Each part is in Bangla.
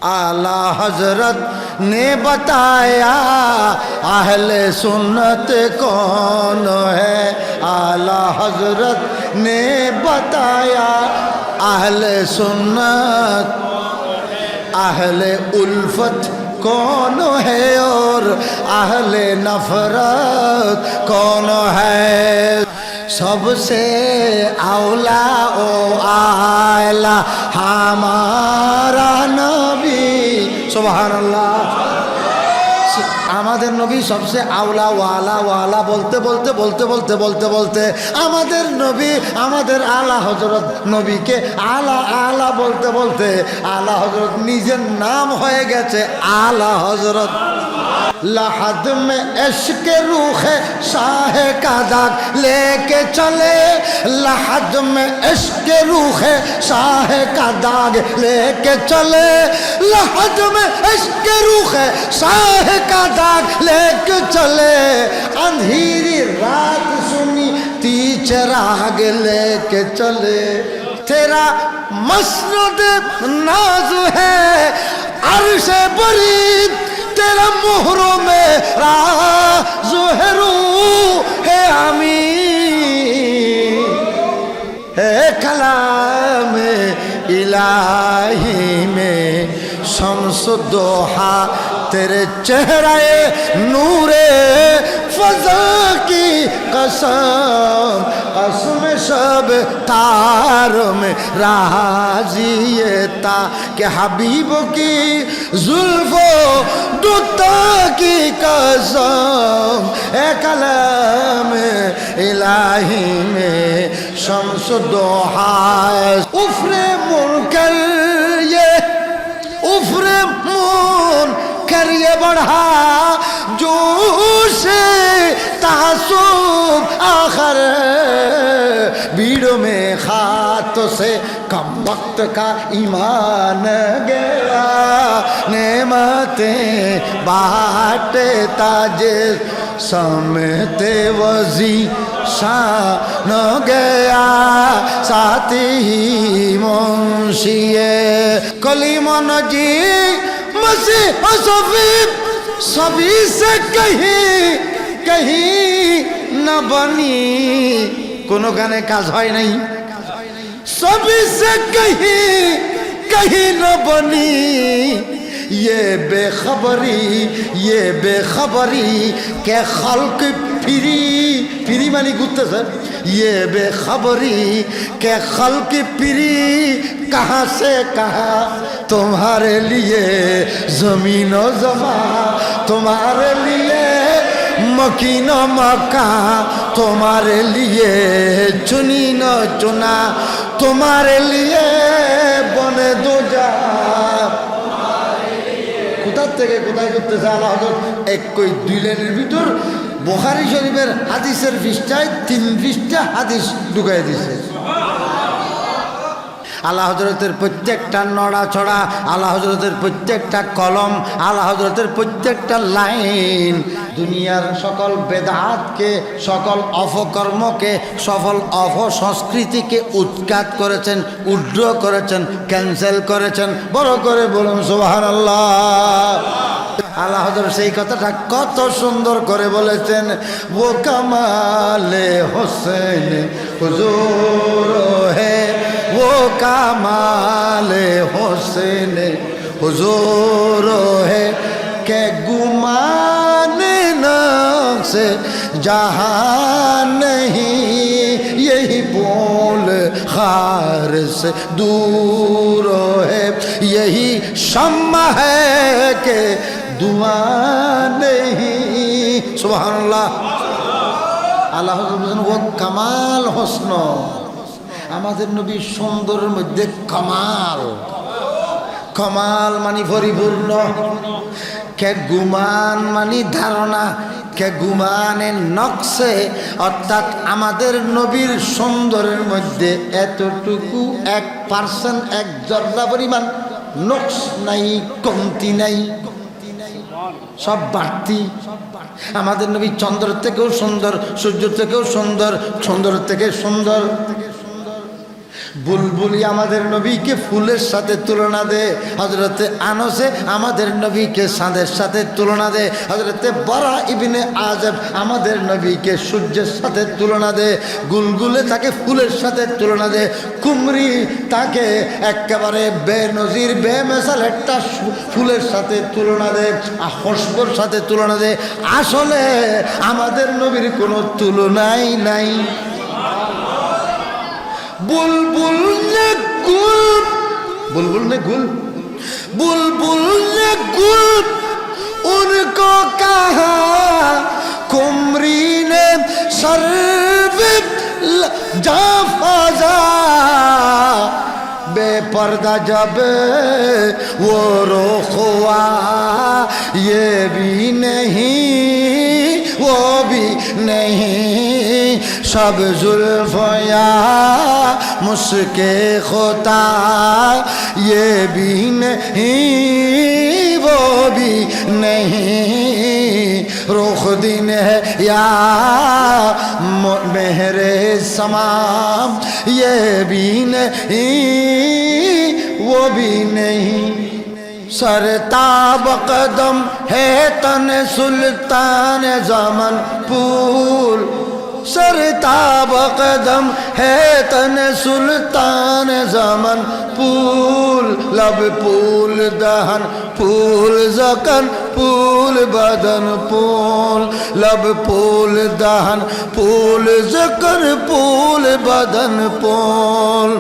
आला हजरत ने बताया अहले सुन्नत कौन है। आला हजरत ने बताया अहले सुन्नत अहले उल्फत कौन है और अहले नफरत कौन है। सबसे औला ओ आला हमारा नबी। सुबहानअल्लाह। আমাদের নবী সবচেয়ে আওলা ওয়ালা ওয়ালা বলতে বলতে বলতে বলতে বলতে বলতে আমাদের নবী আমাদের আলা হজরত নবীকে আলা আলা বলতে বলতে আলা হজরত নিজের নাম হয়ে গেছে আলা হজরত। लहद में इश्क रूह शाह का दाग लेके चले, लहद में इश्क रूह शाह का दाग लेके चले, लहद में इश्क रूह शाह का दाग लेके चले। अंधेरी रात सुनी ती चिराग लेके चले। तेरा मसनद नाज है अर्श बरी, तेरा मोहरों में राज़-ओ-हरू है आमी है कलाम इलाही में शम्स-ओ-दोहा तेरे चेहरे नूरे फज़ा की कसम, कसम शब तारों में राज़ियता के हबीब की जुल्फो दुता की कसम ए कलाम इलाही में शम्स-ओ-दोहा। उफ़्रे मुनकर ये उफ़्रे मुनकर ये बढ़ा जोश तासुब आखर भीड़ों में खातों से कम वक्त का ईमान गया। नेमतें बाटे ताजे समते वजी शान गया। साथी ही मुंशिए कलीमन जी मसीह सफी सभी से कहीं कहीं न बनी। कोनो गाने काज হয় নাই, सभी से कहीं कहीं न बनी। ये बेखबरी के खल्क फिरी फिरी मानी गुत्ते सर। ये बेखबरी के खल्क फिरी कहाँ से कहाँ तुम्हारे लिए जमीन और जमा, तुम्हारे लिए मकीन मक्का, तुम्हारे लिए चुनी न चुना, तुम्हारे लिए बने दो जा। কোথা থেকে কোথায় করতেছে আল্লাহ হযরত এক কই দুই লাইনের ভিতর বুখারী শরীফের হাদিসের পৃষ্ঠায় 3 পৃষ্ঠা হাদিস ঢুকাই দিয়েছে। আল্লাহ হজরতের প্রত্যেকটা নড়াচড়া, আল্লাহ হজরতের প্রত্যেকটা কলম, আল্লাহ হজরতের প্রত্যেকটা লাইন দুনিয়ার সকল বেদাতকে, সকল অপকর্মকে, সকল অপসংস্কৃতিকে উৎখাত করেছেন, উড্র করেছেন, ক্যান্সেল করেছেন। বড় করে বলুন সুবহানাল্লাহ। আল্লাহ হযরত সেই কথাটা কত সুন্দর করে বলেছেন। ও কামালে হোসেন হুজুর হে, ও কামালে হোসেন হুজুর হে কে গুমানে नक्शे जहाँ नहीं, यही बोल खार से दूर है, यही शम्मा है के दुआ नहीं। सुबहानअल्लाह। আল্লাহ বলেন ও কামাল হোসন, আমাদের নবী সুন্দরের মধ্যে কামাল। কামাল মানে পরিপূর্ণ, কে গুমান মানে ধারণা, কে গুমানের নকশে, অর্থাৎ আমাদের নবীর সুন্দরের মধ্যে এতটুকু 1% এক জর্রা পরিমাণ নকশ নাই, কমতি নাই, সব বাড়তি। আমাদের নবী চন্দ্রের থেকেও সুন্দর, সূর্য থেকেও সুন্দর, সুন্দর থেকে সুন্দর, বুলবুলি আমাদের নবীকে ফুলের সাথে তুলনা দেয়, হযরতে আনসে আমাদের নবীকে চাঁদের সাথে তুলনা দেয়, হযরতে বারা ইবনে আযব আমাদের নবীকে সূর্যের সাথে তুলনা দেয়, গুলগুলে তাকে ফুলের সাথে তুলনা দেয়, কুমরি তাকে একেবারে বেনজির বেমেসাল একটা ফুলের সাথে তুলনা দেয়, খুশবুর সাথে তুলনা দেয়। আসলে আমাদের নবীর কোনো তুলনাই নাই। बुलबुल ने गुल बुलबुल ने गुल उनको कहा, कुमरी ने सर्व जाफाजा, बेपर्दा जब वो रुख हुआ ये भी नहीं वो भी नहीं, सब जुल्फया मुस्के खुदा ये भी नहीं वो भी नहीं, रुख दिन है या मेहरे समाम ये भी नहीं वो भी नहीं, सरताब कदम है तन सुल्तान ज़मन पूल, सरताब कदम है तन सुल्तान ज़मन पूल, लब पूल दहन पूल ज़कन पूल बदन पूल, लब पूल दहन पूल ज़कन पूल बदन पूल,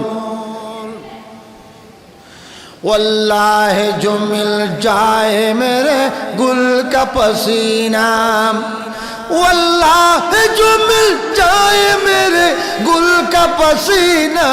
वल्लाह जो मिल जाए मेरे गुल का पसीना, वल्लाह जो मिल जाए मेरे गुल का पसीना,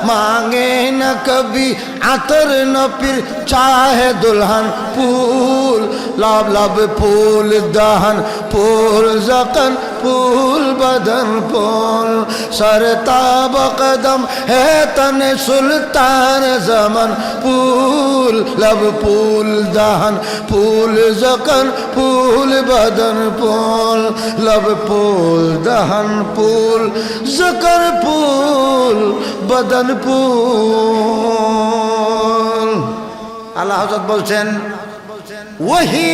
मांगे न कभी अतर न फिर चाहे दुल्हन फूल, लब लब फूल दहन फूल ज़कन फूल बदन फूल, सरताब कदम है तन सुल्तान ज़मन फूल, लब फूल दहन फूल ज़कन फूल बदन फूल, लब फूल दहन फूल ज़कन फूल बदन फूल। আল্লাহ হযরত বলছেন वही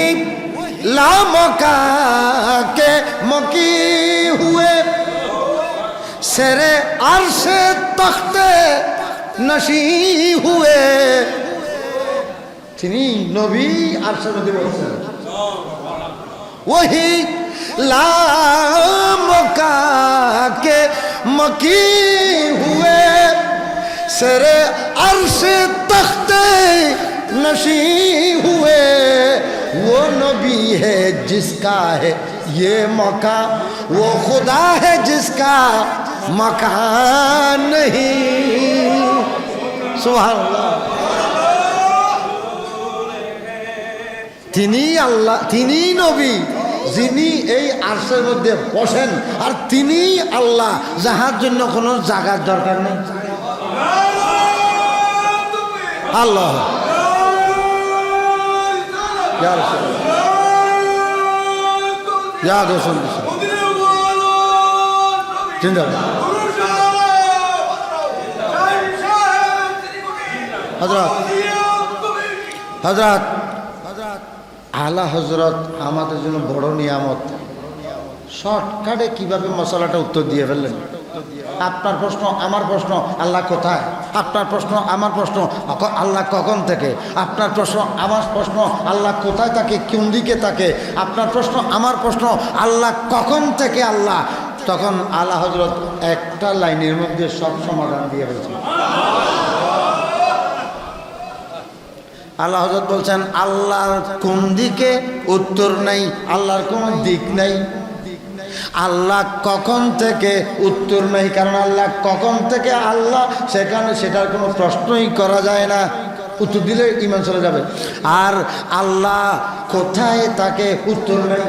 लामका के मकी हुए सेरे अर्शे तख्ते नशी हुए, তিনি নবী আরশের মধ্যে বলছেন वही लामका के मकी हुए सेरे अर्शे तख्ते नशी हुए, वो नबी है जिसका है ये मौका, वो खुदा है जिसका मकान नहीं। सुभानअल्लाह। তিনি আল্লাহ, তিনি নবী যিনি এই আরশের মধ্যে বসেন, আর তিনি আল্লাহ যাহার জন্য কোনো জায়গার দরকার নেই। আল্লাহ Ya Resulallah. Ya Resulallah. Zindabad. হযরত আলা হযরত আমাদের জন্য বড় নিয়ামত। শর্টকাটে কিভাবে মশলাটা উত্তর দিয়ে ফেললেন। আপনার প্রশ্ন আমার প্রশ্ন, আল্লাহ কোথায়? আপনার প্রশ্ন আমার প্রশ্ন, আল্লাহ কখন থেকে? আপনার প্রশ্ন আমার প্রশ্ন, আল্লাহ কোথায় থাকে, কোন দিকে থাকে? আপনার প্রশ্ন আমার প্রশ্ন, আল্লাহ কখন থেকে আল্লাহ? তখন আলা হযরত একটা লাইনের মধ্যে সব সমাধান দিয়ে ফেলছেন। আল্লাহ হযরত বলছেন আল্লাহর কোন দিকে উত্তর নাই, আল্লাহর কোনো দিক নাই। আল্লাহ কখন থেকে উত্তর নাই, কারণ আল্লাহ কখন থেকে আল্লাহ সেখানে সেটার কোনো প্রশ্নই করা যায় না, উত্তর দিলে ঈমান চলে যাবে। আর আল্লাহ কোথায় তাকে উত্তর নেই,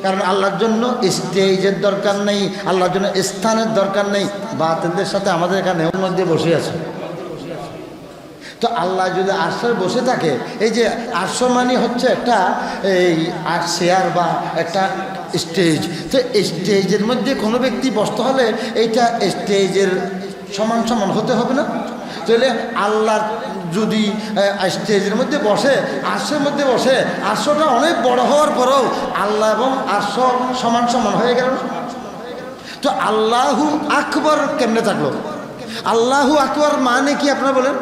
কারণ আল্লাহর জন্য স্টেজের দরকার নেই, আল্লাহর জন্য স্থানের দরকার নেই। বাতিলদের সাথে আমাদের এখানে মধ্যে বসে আছে। তো আল্লাহ যদি আরশে বসে থাকে, এই যে আরশ মানে হচ্ছে একটা এই চেয়ার বা একটা স্টেজ। তো স্টেজের মধ্যে কোনো ব্যক্তি বসতে হলে এইটা স্টেজের সমান সমান হতে হবে না? তাহলে আল্লাহ যদি স্টেজের মধ্যে বসে, আরশের মধ্যে বসে, আরশটা অনেক বড় হওয়ার পরেও আল্লাহ এবং আরশ সমান সমান হয়ে গেল। তো আল্লাহু আকবার কেমনে থাকলো? আল্লাহু আকবার মানে কি আপনারা বলেন?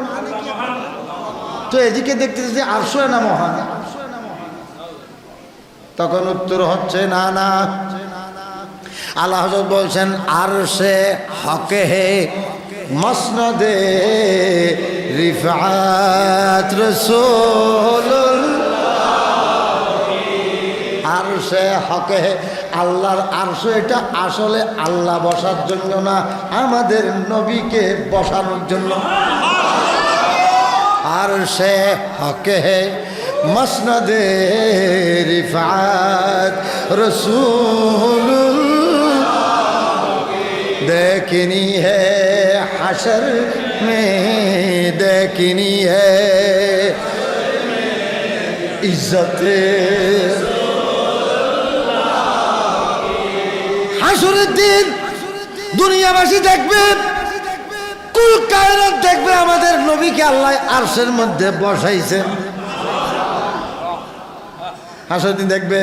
তো এদিকে দেখতেছি যে আরশ না মহান। তখন উত্তর হচ্ছে না না, আল্লাহ হযরত বলছেন আরশে হকে হে মসনদে রিফাত রাসূলুল্লাহ। আরশে হকে হে, আল্লাহর আরশ এটা আসলে আল্লাহ বসার জন্য না, আমাদের নবীকে বসানোর জন্য। আরশে হকে হে মসনদে রিফাত রাসূলুল্লাহ, देखनी है हशर में, देखनी है इज्जत হাসরের দিন দুনিয়াবাসী দেখবে, কুল কায়নাত দেখবে আমাদের নবীকে আল্লাহ আরশের মধ্যে বসাইছে। হাসরের দিন দেখবে,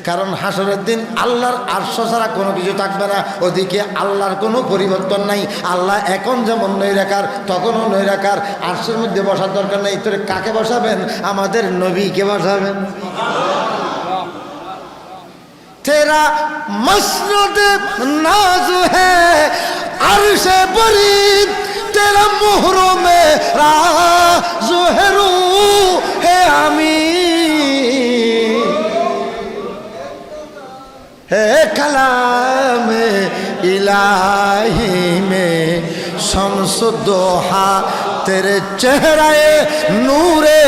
কারণ হাসরের দিন আল্লাহর আরশ ছাড়া কোনো কিছু থাকবে না। ওদিকে আল্লাহর কোনো পরিবর্তন নাই। আল্লাহ এখন যেমন নৈরাকার তখনও নৈরাকার। আরশের মধ্যে বসার দরকার নেই। তোরে কাকে বসাবেন? আমাদের নবীকে বসাবেন। তেরা মসনদ নাজ হ্যায় আরশে বরি, তেরা মোহরো মে রাজ হে রূহ হে আমি, है कलाम इलाही में शम्स दोहा, तेरे चेहरे नूरे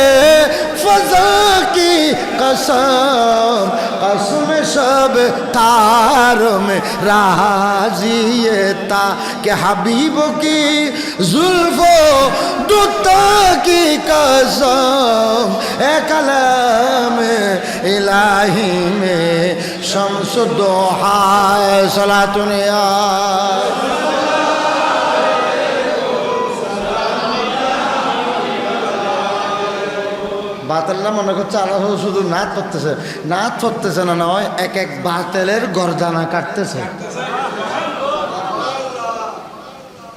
फजा की कसम, कसम सब तारों में राजियता के हबीबों की जुल्फो दुता की कसम, ए कलाम इलाही में शम्स दोहा सलातुनिया। বাতেলরা মনে করছে আল্লাহ শুধু নাচ পড়তেছে, নাচ পড়তেছে না, নয় এক এক বাতেলের গর্দানা কাটতেছে।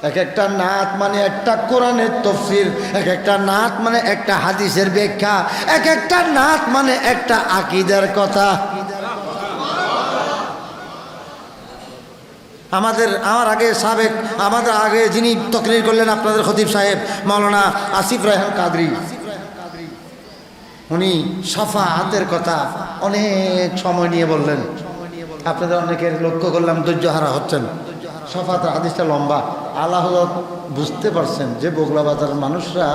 এক একটা নাত মানে একটা কোরআনের তাফসীর, এক একটা নাত মানে একটা হাদিসের ব্যাখ্যা, এক একটা নাত মানে একটা আকীদার কথা। আমার আগে যিনি তকরির করলেন আপনাদের খতিব সাহেব মাওলানা আসিফ রায়হান কাদরি, উনি শাফাআতের কথা অনেক সময় নিয়ে বললেন। আপনাদের অনেকের লক্ষ্য করলাম ধৈর্য হারা হচ্ছেন। শাফাআতের হাদিসটা লম্বা। আল্লাহ বুঝতে পারছেন যে বগুড়া বাজারের মানুষরা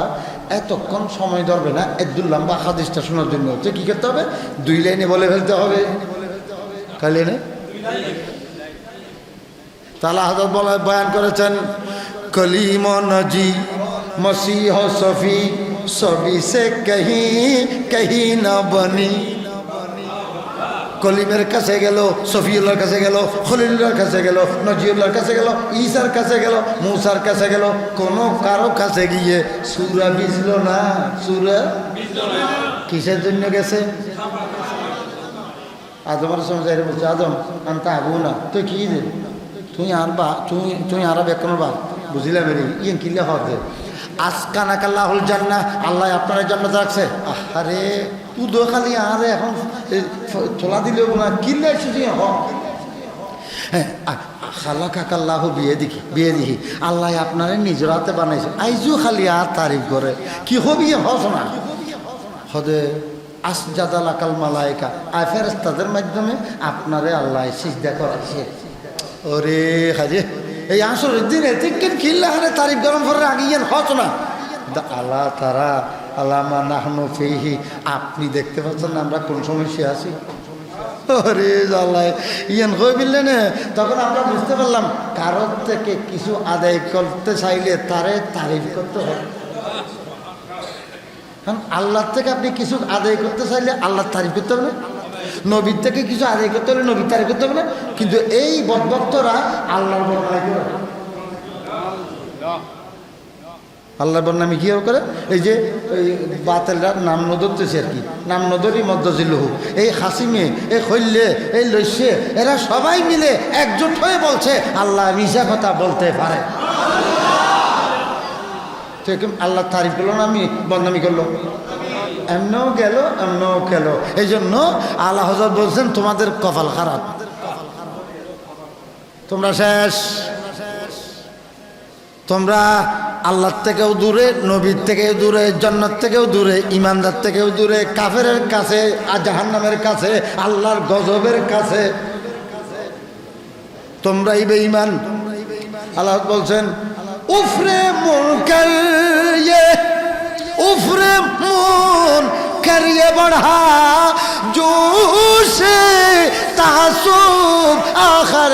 এতক্ষণ সময় ধরবে না এত লম্বা হাদিসটা শোনার জন্য। হচ্ছে কী করতে হবে? 2 লাইনে বলে ফেলতে হবে। কয় লাইনে? তালা হযরত বয়ান করেছেন, কলিম নজি মসিহ সফি সবই সে কহি না বনি। কলিমের কাছে গেল, সফিউল্লাহর কাছে গেল, খলিলুল্লাহর কাছে গেল, নজিউল্লাহর কাছে গেল, ঈসার কাছে গেল, মুসার কাছে গেল, কোনো কারো কাছে গিয়ে সূরা বিজল না। সূরা কিসের জন্য গেছে? আদমের সময় বলছে, আদম আনতা আবু না, তুই কি দে তুই আর বা তুই আর বেকনের বা বুঝিলাম রে ইয়ে কিনলে হবে আসকানাকাল্লাহুল জান্নাহ, আল্লাহ আপনার জান্নাত রাখছে। আরে তুই খালি আর এখন তোলা দিলেও না কিনলে তুই হ খালা কাকাল্লাহ বিয়ে দেখি আল্লাহ আপনারে নিজের হাতে বানাইছে। আইজু খালি আর তারিফ করে কি হবি হস না হদে আসজাদাল আকাল মালাইকা আয় ফেরেশতাদের মাধ্যমে আপনারে আল্লাহ সিজদা করাইছে। ওরে হাজে এই আসরের দিনে তিক্কেন খিল্লা হারে তারিফ গরম করে আগিয়েন হস না আল্লাহ তারা আল্লামা নাহনু ফিহি। আপনি দেখতে পাচ্ছেন না আমরা কোন সমস্যা আছি? ওরে জাল্লাই ইয়ান কই বললেন। তখন আমরা বুঝতে পারলাম কারোর থেকে কিছু আদায় করতে চাইলে তারে তারিফ করতে হয়। কারণ আল্লাহর থেকে আপনি কিছু আদায় করতে চাইলে আল্লাহর তারিফ করতে হবে না, নবীর থেকে কিছু আদায় করতে হলে নবীর তারিফ করতে হবে না। কিন্তু এই বদভক্তরা আল্লাহর বড়াই করে। আল্লাহর বদনামি কীভাবে করে? এই যে ওই বাতেলরা নাম নদরতেছে আর কি, নাম নদরই মদ্দজিল্লুহু, এই হাসিমে, এই খৈল্যে, এই লস্যে, এরা সবাই মিলে একজোট হয়ে বলছে আল্লাহ মিশা কথা বলতে পারে। ঠিক আল্লাহ তারিফ করলো না, আমি বদনামি করলো, এমনও গেল এমনও গেল। এই জন্য আল্লাহ হযরত বলছেন তোমাদের কপাল খারাপ, তোমরা শেষ, তোমরা আল্লাহর থেকেও দূরে, নবীর থেকেও দূরে, জান্নাত থেকেও দূরে, ইমানদার থেকেও দূরে, কাফেরের কাছে, আর জাহান্নামের কাছে, আল্লাহর গজবের কাছে তোমরাই বেঈমান। আল্লাহ বলছেন উফরে মুনকার ये उफरे मुनकर ये बढ़ा जोश तासुब आखर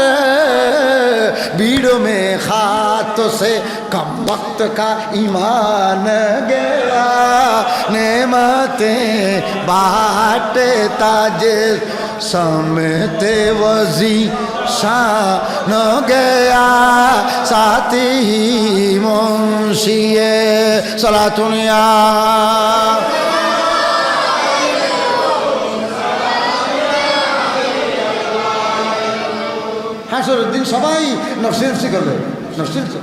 भीड़ों में खातों से कम वक्त का ईमान गया नेमतें बाटे ताजे समते वजी शान गया साथी ही मुंशिए सलातुनिया হাসরের দিন সবাই নফসি নফসি করবে, নফসি নফসি।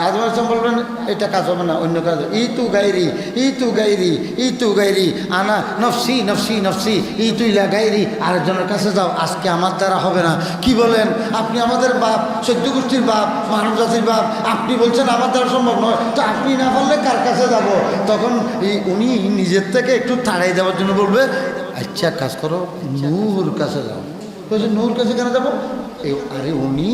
আদম আলাইহিস সালাম বলবেন এটা কাজ হবে না, অন্য কাজ, ই তু গাইরি ই তু গাইরি ই তু গাইরি, আনা নফসি নফসি নফসি ই তুই লা গাইরি, আরেকজনের কাছে যাও, আজকে আমার দ্বারা হবে না। কি বলেন আপনি? আমাদের বাপ, চোদ্দ গোষ্ঠীর বাপ, মানব জাতির বাপ, আপনি বলছেন আমার দ্বারা সম্ভব নয়, তো আপনি না পারলে কার কাছে যাব? তখন উনি নিজের থেকে একটু তাড়াই দেওয়ার জন্য বলবে আচ্ছা কাজ করো, নূর কাছে যাও। বলছে নূর কাছে কেন যাবো? আরে উনি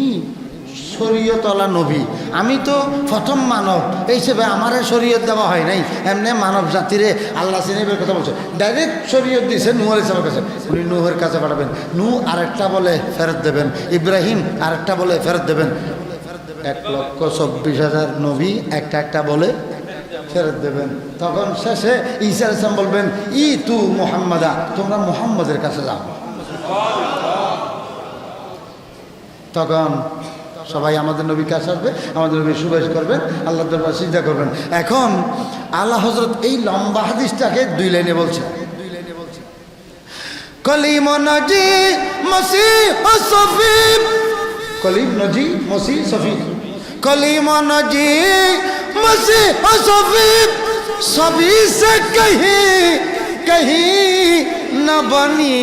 শরীয়তওয়ালা নবী, আমি তো প্রথম মানব, এই হিসেবে আমারে শরীয়ত দেওয়া হয় নাই, এমনি মানব জাতিরে আল্লাহ সিনেবের কথা বলছে, ডাইরেক্ট শরীয়ত দিয়েছে নূহ আলাইহিস সালামের কাছে, উনি নূহের কাছে পাঠাবেন, নূহ আরেকটা বলে ফেরত দেবেন, ইব্রাহিম আরেকটা বলে ফেরত দেবেন, 1,24,000 নবী একটা একটা বলে ফেরত দেবেন। তখন শেষে ঈসা আলাইহিস সালাম বলবেন ই তু মুহাম্মাদা, তোমরা মুহাম্মদের কাছে যাও। তখন সবাই আমাদের নবীর কাছে আসবে, আমাদের নবীর সুবেশ করবেন, আল্লাহর দরবারে সিজদা করবেন। এখন আল্লাহ হযরত এই লম্বা হাদিসটাকে 2 লাইনে বলছে, কলিম নজি মসিহ সফি, কলিম নজি মসিহ সফি, কলিম নজি মসিহ সফি, সবই সে কহি কহি না বনি।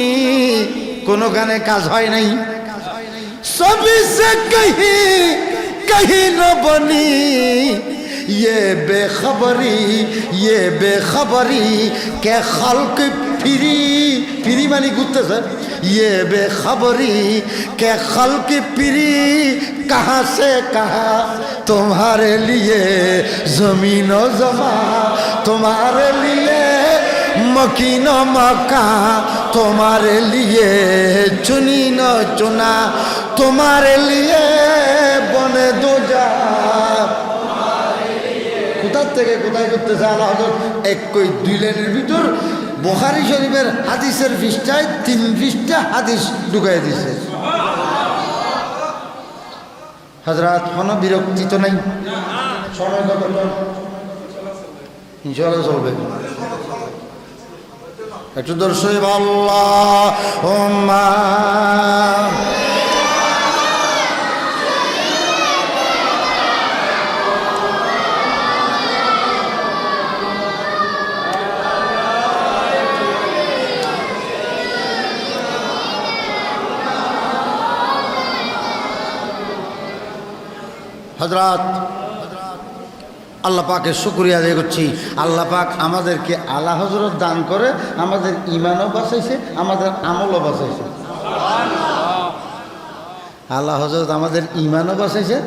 কোনো গানে কাজ হয় নাই, सभी से कहीं न बनी ये बेखबरी के खल्क फिरी मानी गुत्ते से ये बेखबरी के खल्क फिरी कहाँ से कहाँ तुम्हारे लिए जमीन और जमा, तुम्हारे लिए मकीन मक्का, तुम्हारे लिए चुनी न चुना, तुम्हारे लिए बने दो जा। কোথার থেকে কোথায় করতেছে আল্লাহ হযরত একই 2 লাইনের ভিতর বুখারী শরীফের হাদিসের পৃষ্ঠায় 3 পৃষ্ঠা হাদিস ঢুকাই দিয়েছে। হযরত কোনো বিরক্তি তো নাই, সময় কত ইনশাআল্লাহ চলবে। একটু দর্শক আল্লাহুম্মা হযরত আল্লাহ পাকের শুকরিয়া আদায় করছি। আল্লাহ পাক আমাদেরকে আলা হযরত দান করে আমাদের ঈমানও বাঁচাইছে, আমাদের আমলও বাঁচাইছে। আল্লাহ হযরত আমাদের ঈমানও বাঁচাইছে,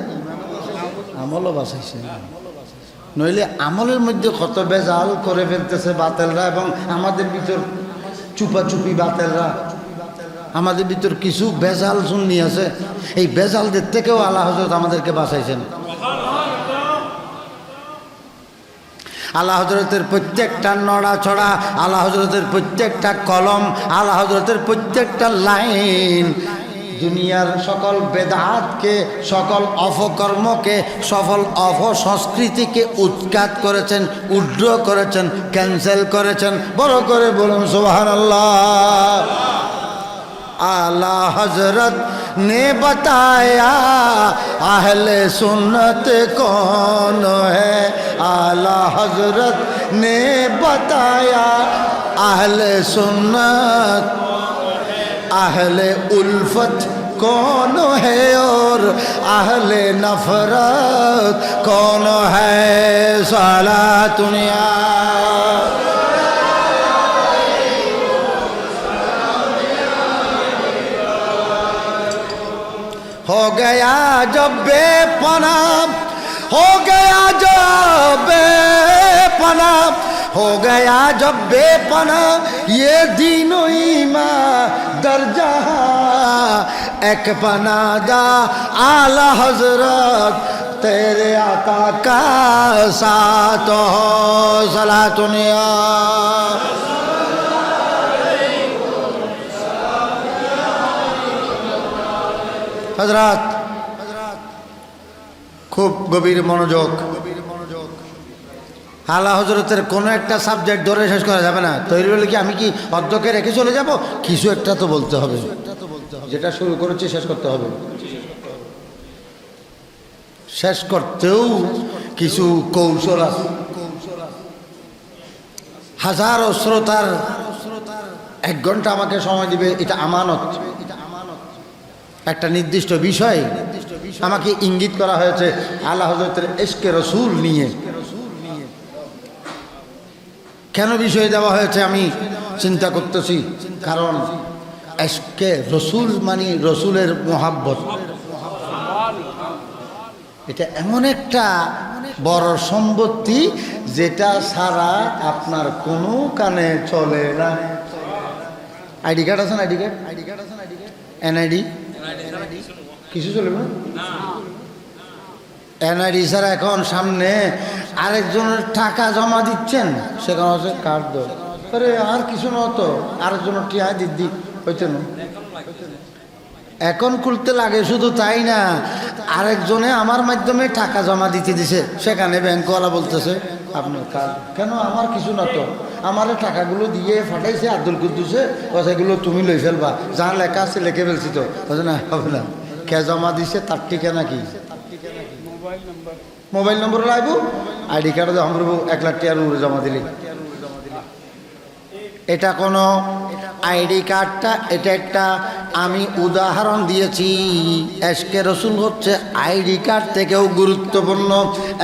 আমলও বাঁচাইছে। নইলে আমলের মধ্যে কত বেজাল করে ফেলতেছে বাতেলরা, এবং আমাদের ভিতর চুপাচুপি বাতেলরা, আমাদের ভিতর কিছু বেজাল সুন্নি আছে, এই বেজালদের থেকেও আল্লাহ হযরত আমাদেরকে বাঁচাইছেন। আল্লাহ হযরতের প্রত্যেকটা নড়াচড়া, আল্লাহ হযরতের প্রত্যেকটা কলম, আল্লাহ হযরতের প্রত্যেকটা লাইন দুনিয়ার সকল বেদাতকে, সকল অপকর্মকে, সকল অপসংস্কৃতিকে উৎখাত করেছেন, উড্র করেছেন, ক্যান্সেল করেছেন। বড় করে বলুন সুবহানাল্লাহ। आला हजरत ने बताया अहले सुन्नत कौन है। आला हजरत ने बताया अहले सुन्नत अहले उल्फत कौन है और अहले नफरत कौन है। सलातुनिया हो गया जब बेपना, हो गया जब बेपना, हो गया जब बेपना ये दीनो ईमान दर जहां। एक पनादा आला हजरत तेरे आका का साथ हो। सलातुनिया हजरत খুব গভীর মনোযোগ। আলা হজরতের কোনো একটা সাবজেক্ট ধরে শেষ করা যাবে না। তৈরি হলে কি আমি কি অধ্যক্ষে রেখে চলে যাব? কিছু একটা তো বলতে হবে, যেটা শুরু করেছি শেষ করতে হবে। শেষ করতেও কিছু কৌশল আছে। হাজারো শ্রোতার 1 ঘন্টা আমাকে সময় দিবে, এটা আমানত। একটা নির্দিষ্ট বিষয় আমাকে ইঙ্গিত করা হয়েছে আলা হযরতের ইশকে রসুল নিয়ে। কেন বিষয় দেওয়া হয়েছে আমি চিন্তা করতেছি, কারণ ইশকে রসুল মানে রসুলের মোহাব্বত। এটা এমন একটা বড় সম্পত্তি যেটা ছাড়া আপনার কোনো কানে চলে না। আইডি কার্ড আছে না? আইডি কার্ড আছে না? এনআইডি কিছু চলবে না। এনআইডি ছাড়া এখন সামনে আরেকজনের টাকা জমা দিচ্ছেন, সেখানে হচ্ছে কার্ড দাও। আরে আর কিছু না, তো আরেকজনের টিয়া দিদি হইতে না। এখন খুলতে লাগে, শুধু তাই না, আরেকজনে আমার মাধ্যমে টাকা জমা দিতে দিছে, সেখানে ব্যাংকওয়ালা বলতেছে আপনার কার্ড। কেন? আমার কিছু না তো, আমার টাকাগুলো দিয়ে ফাটাইছে আব্দুল কুদ্দুসে, সেগুলো তুমি লই ফেলবা, যা লেখা আছে লিখে ফেলছি তো। না, হবে না। কে জমা দিছে তার ঠিকানা কি? মোবাইল নম্বর লাগবো, আইডি কার্ড আমরা 1 লাখ টাকার উপরে জমা দিলি। এটা কোনো আইডি কার্ডটা, এটা একটা আমি উদাহরণ দিয়েছি। ইশকে রসুল হচ্ছে আইডি কার্ড থেকেও গুরুত্বপূর্ণ।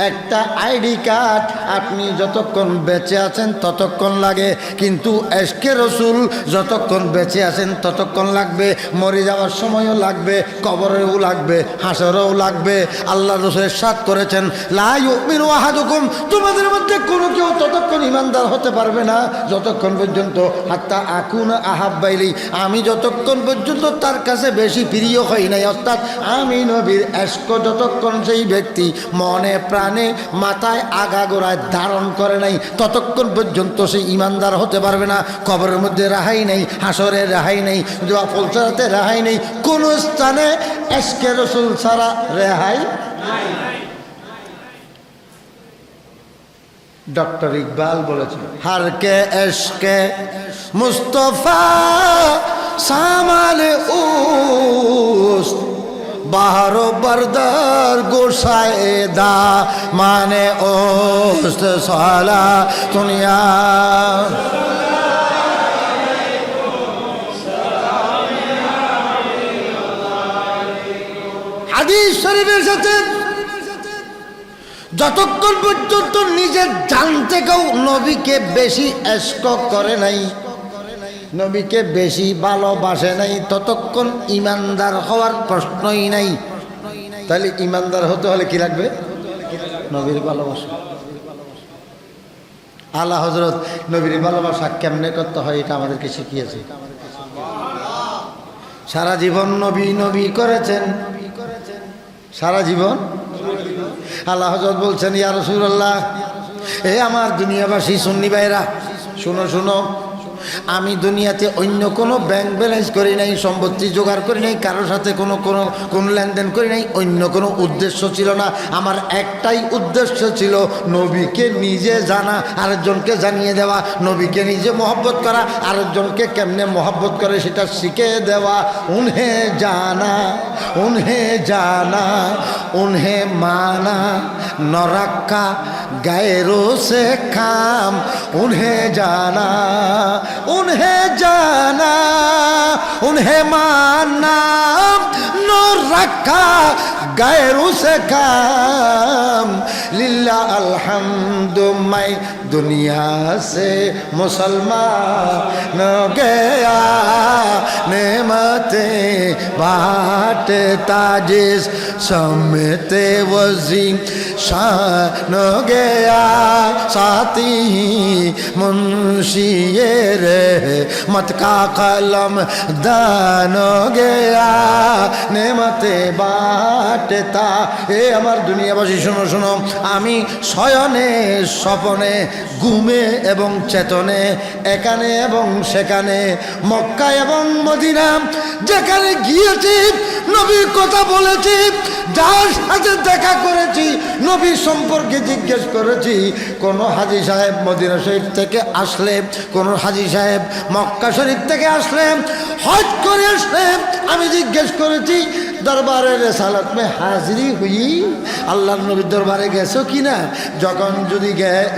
একটা আইডি কার্ড আপনি যতক্ষণ বেঁচে আছেন ততক্ষণ লাগে, কিন্তু ইশকে রসুল যতক্ষণ বেঁচে আছেন ততক্ষণ লাগবে, মরে যাওয়ার সময়ও লাগবে, কবরেও লাগবে, হাসরেও লাগবে। আল্লাহ রাসূল ইরশাদ করেছেন, লা ইউমিনু আহাদুকুম, তোমাদের মধ্যে কোনো কেউ ততক্ষণ ইমানদার হতে পারবে না যতক্ষণ পর্যন্ত হাত্তা আকুনা আহাব্বাইলি, আমি যতক্ষণ পর্যন্ত তার কাছে বেশি প্রিয় হই নাই, অর্থাৎ আমি নবীর ইশক যতক্ষণ সেই ব্যক্তি মনে প্রাণে মাথায় আগাগোড়ায় ধারণ করে নাই ততক্ষণ পর্যন্ত সেই ইমানদার হতে পারবে না। কবরের মধ্যে রেহাই নেই, হাসরে রেহাই নেই, দোয়া ফলসারাতে রেহাই নেই, কোন স্থানে ইশকে রাসূল ছাড়া রেহাই। डॉक्टर इकबाल बोले हर के इश्के मुस्तफा सामान उस्त बाहरो बरदर गोशाएदा माने उस्त साला दुनिया হাদিস শরীফের সাথে যতক্ষণ পর্যন্ত নিজের জান থেকেও নবীকে বেশি ইশক করে নাই, নবীকে বেশি ভালোবাসে নাই, ততক্ষণ ইমানদার হওয়ার প্রশ্নই নাই। তাহলে ইমানদার হতে হলে কি লাগবে? নবীর ভালোবাসা। আলা হযরত নবীর ভালোবাসা কেমনে করতে হয় এটা আমাদেরকে শিখিয়েছে। সারা জীবন নবী নবী করেছেন, সারা জীবন। আল্লাহ হযরত বলছেন, ইয়া রাসূলুল্লাহ, এ আমার দুনিয়াবাসী সুন্নি ভাইরা, শুনো শুনো, আমি দুনিয়াতে অন্য কোনো ব্যাংক ব্যালেন্স করি নাই, সম্পত্তি জোগাড় করি নাই, কারোর সাথে কোনো লেনদেন করি নাই, অন্য কোনো উদ্দেশ্য ছিল না। আমার একটাই উদ্দেশ্য ছিল নবীকে নিজে জানা, আরেকজনকে জানিয়ে দেওয়া, নবীকে নিজে মহব্বত করা, আরেকজনকে কেমনে মহব্বত করে সেটা শিখে দেওয়া। উনহে জানা, উনহে জানা, উনহে মানা, ন রাখা গায়রো সে কাম। উনহে জানা, উনহে জানা, উনহে মানা, ন রাখা গায়রো সে কাম। লিল্লাহ আলহামদু मैं दुनिया से मुसलमान गया, नेमतें बांटता जिस समते वज़ी शान गया। साथी मुंशी रहमत का कलम दान गया, नेमतें बांटता। ए আমার দুনিয়াবাসী শোনো শোনো, আমি শয়নে স্বপনে ঘুমে এবং চেতনে এখানে এবং সেখানে মক্কা এবং মদিনা যেখানে গিয়েছি নবীর কথা বলেছি, যার সাথে দেখা করেছি নবী সম্পর্কে জিজ্ঞেস করেছি। কোন হাজী সাহেব মদিনা শরীফ থেকে আসলে, কোন হাজী সাহেব মক্কা শরীফ থেকে আসলে, হজ করে আসলে আমি জিজ্ঞেস করেছি দরবারে রেসালত মে হাজিরি হুই, আল্লাহর নবীর দরবারে গেছো কিনা? যখন যদি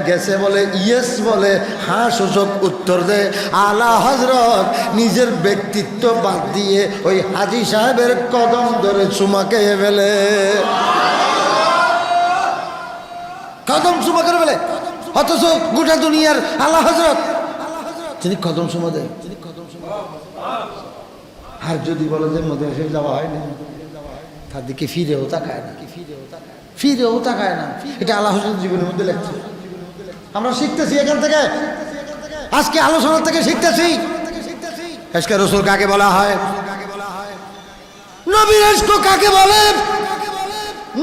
গেছে বলে ইয়েস বলে, হ্যাঁ সূচক উত্তর দেয়, আলা হযরত নিজের ব্যক্তিত্ব বাদ দিয়ে ওই হাজী সাহেবের কদম ধরে চুমা খেয়ে ফেলে, কদম চুমা করে ফেলে। অথচ গোটা দুনিয়ার আলা হযরত তিনি কদম চুমা দেয়। আর যদি বলে যে মদিনা শরীফ যাওয়া হয়নি, তার দিকে ফিরেও তাকায় না, ফিরেও তাকায় না। এটা আল্লাহ হোসেনের জীবনের মধ্যে লেখছে। আমরা শিখতেছি এখান থেকে, আজকে আলোচনা থেকে শিখতেছি ইশকে রাসূল কাকে বলা হয়, নবীর ইশক কাকে বলে,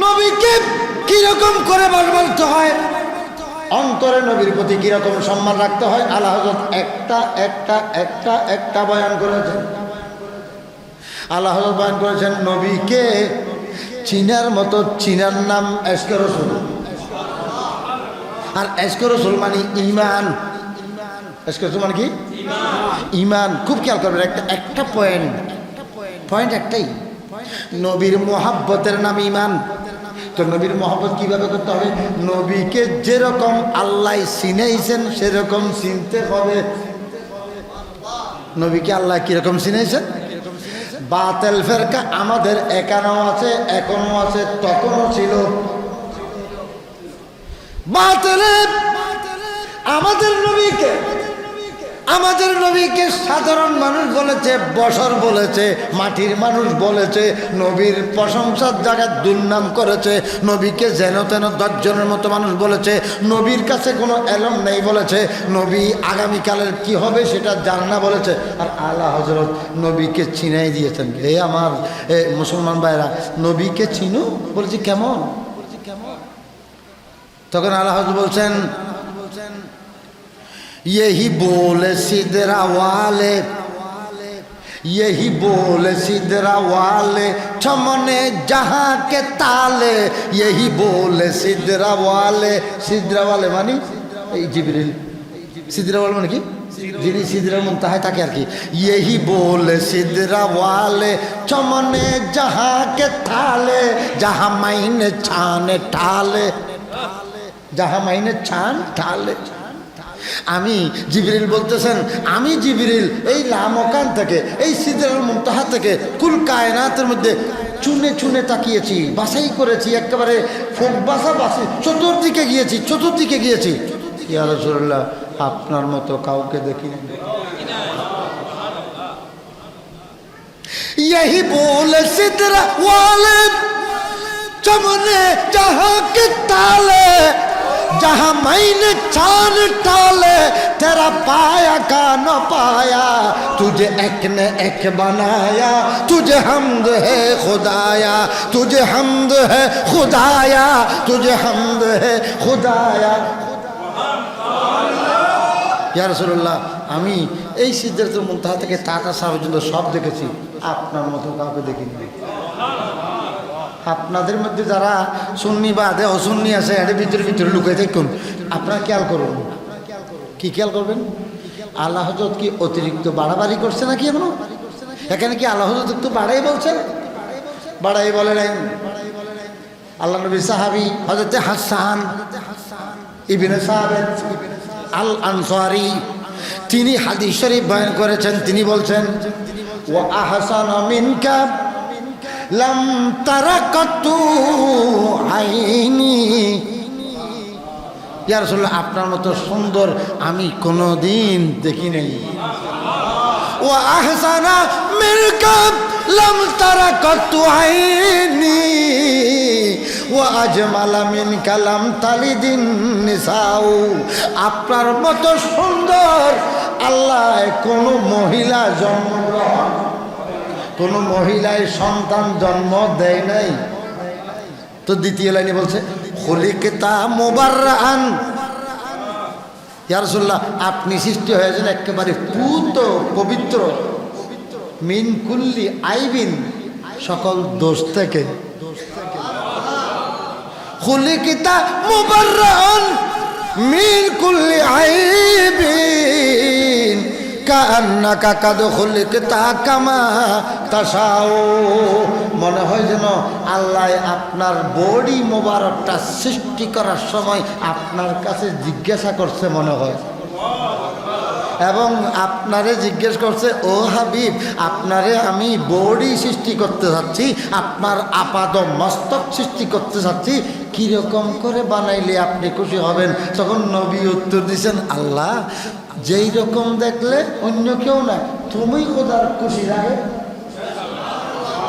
নবীকে কিরকম করে বলতে হয়, অন্তরে নবীর প্রতি কিরকম সম্মান রাখতে হয়। আল্লাহ হযরত একটা একটা একটা একটা বয়ান করেছেন। আল্লাহ হযরত বয়ান করেছেন নবীকে চিনার মতো চিনার নাম ইশকে রাসূল। আর ইশকে রাসূল মানে ঈমান। ইশকে রাসূল মানে কি? ঈমান। খুব খেয়াল করবেন, একটা পয়েন্ট একটাই, নবীর মহব্বতের নাম ঈমান। তো নবীর মহব্বত কিভাবে করতে হবে? নবীকে যেরকম আল্লাহ চিনাইছেন সেরকম চিনতে হবে। নবীকে আল্লাহ কিরকম চিনাইছেন? বাতিল ফেরকা আমাদের এখানেও আছে, এখনো আছে, তখনও ছিল। বাতিলে আমাদের নবীকে সাধারণ মানুষ বলেছে, বশর বলেছে, মাটির মানুষ বলেছে, নবীর প্রশংসার জায়গায় দুর্নাম করেছে, নবীকে যেন তেন দশজনের মতো মানুষ বলেছে, নবীর কাছে কোনো এলম নেই বলেছে, নবী আগামীকালের কি হবে সেটা জানে না বলেছে। আর আলা হযরত নবীকে চিনাই দিয়েছেন। আমার মুসলমান ভাইরা, নবীকে চিনো? বলছি কেমন? তখন আলা হযরত বলছেন, यही बोले सिदरा वाले, यही बोले सिदरा वाले, चमने जहाँ के ताले, यही बोले सिदरा वाले। सिदरा वाले मानी जिब्रील, सिदरा वाले माने কি? যিনি সিদরার মুনতাহায় থাকে আর কি। यही बोले सिदरा वाले, चमने जहाँ के ताले, जहाँ मायने छाने ठाले, जहाँ मायने छान ठाले। আমি জিবরিল বলতেছেন, আমি জিবরিল এই লামকান থেকে, এই সিদরাতুল মুনতাহা থেকে কুল কায়নাতের মধ্যে চুনে চুনে তাকিয়েছি, বাছাই করেছি, একেবারে ফোক বাছাই, চতুর্দিকে গিয়েছি। ইয়া রাসূলুল্লাহ, আপনার মতো কাউকে দেখিনি। यही बोल सिदरा वाले, चमने जहां के ताले, जहां मैंने चांद टाले, तेरा पाया का न पाया, तुझे एक ने एक बनाया, तुझे हमद है खुदाया, तुझे हमद है खुदाया, तुझे हमद है खुदाया। ইয়া রাসূলুল্লাহ, আমি এই সিদরাতুল মুনতাহা থেকে তাতা সাহ পর্যন্ত সব দেখেছি, আপনার মতো কাউকে দেখিনি। আপনাদের মধ্যে যারা সুন্নি বা আদে অসুন্নি আছে এর ভিতরে ভিতরে লুকিয়ে থাকুন, আপনারা খেয়াল করুন। কি খেয়াল করবেন? আল্লাহ হযরত কি অতিরিক্ত বাড়াবাড়ি করছে নাকি? এখনো এখানে কি আল্লাহ হযরত একটু বাড়াই বলছেন? বাড়াই বলে নাই। আল্লাহ নবী সাহাবী হযরত হাসান ইবনে সাবিত আল আনসারী, তিনি হাদিস শরীফ বয়ান করেছেন। তিনি বলছেন, ওয়া আহসানা মিনকা লাম তারাকাতু আইনি। ইয়া রাসূলুল্লাহ, আপনার মতো সুন্দর আমি কোনোদিন দেখি নাই। ওয়া আহসানা মিনকা লাম তারাকাতু আইনি ওয়া আজমালা মিনকা লাম তালিদিন নিসাউ। আপনার মতো সুন্দর আল্লাহ কোনো মহিলা জন্মগ্রহণ, কোনো মহিলায় সন্তান জন্ম দেয় নাই। তো দ্বিতীয় লাইনে বলছে, খুলিকতা মুবাররান। ইয়া রাসূলুল্লাহ, আপনি সৃষ্টি হয়েছেন একেবারে পূত পবিত্র, মিন কুল্লি আইবিন, সকল দোষ থেকে। খুলিকতা মুবাররান মিন কুল্লি আইবিন কান্নাকা কাদ খুলিকতা কামা তাশাউ। মনে হয় যেন আল্লাহ আপনার বডি মোবারকটা সৃষ্টি করার সময় আপনার কাছে জিজ্ঞাসা করছে মনে হয়, এবং আপনারে জিজ্ঞেস করছে, ও হাবিব, আপনারে আমি বডি সৃষ্টি করতে চাচ্ছি, আপনার আপাদ মস্তক সৃষ্টি করতে চাচ্ছি, কীরকম করে বানাইলে আপনি খুশি হবেন? তখন নবী উত্তর দিয়েছেন, আল্লাহ যেই রকম দেখলে অন্য কেউ না, তুমি খোদার খুশি লাগে,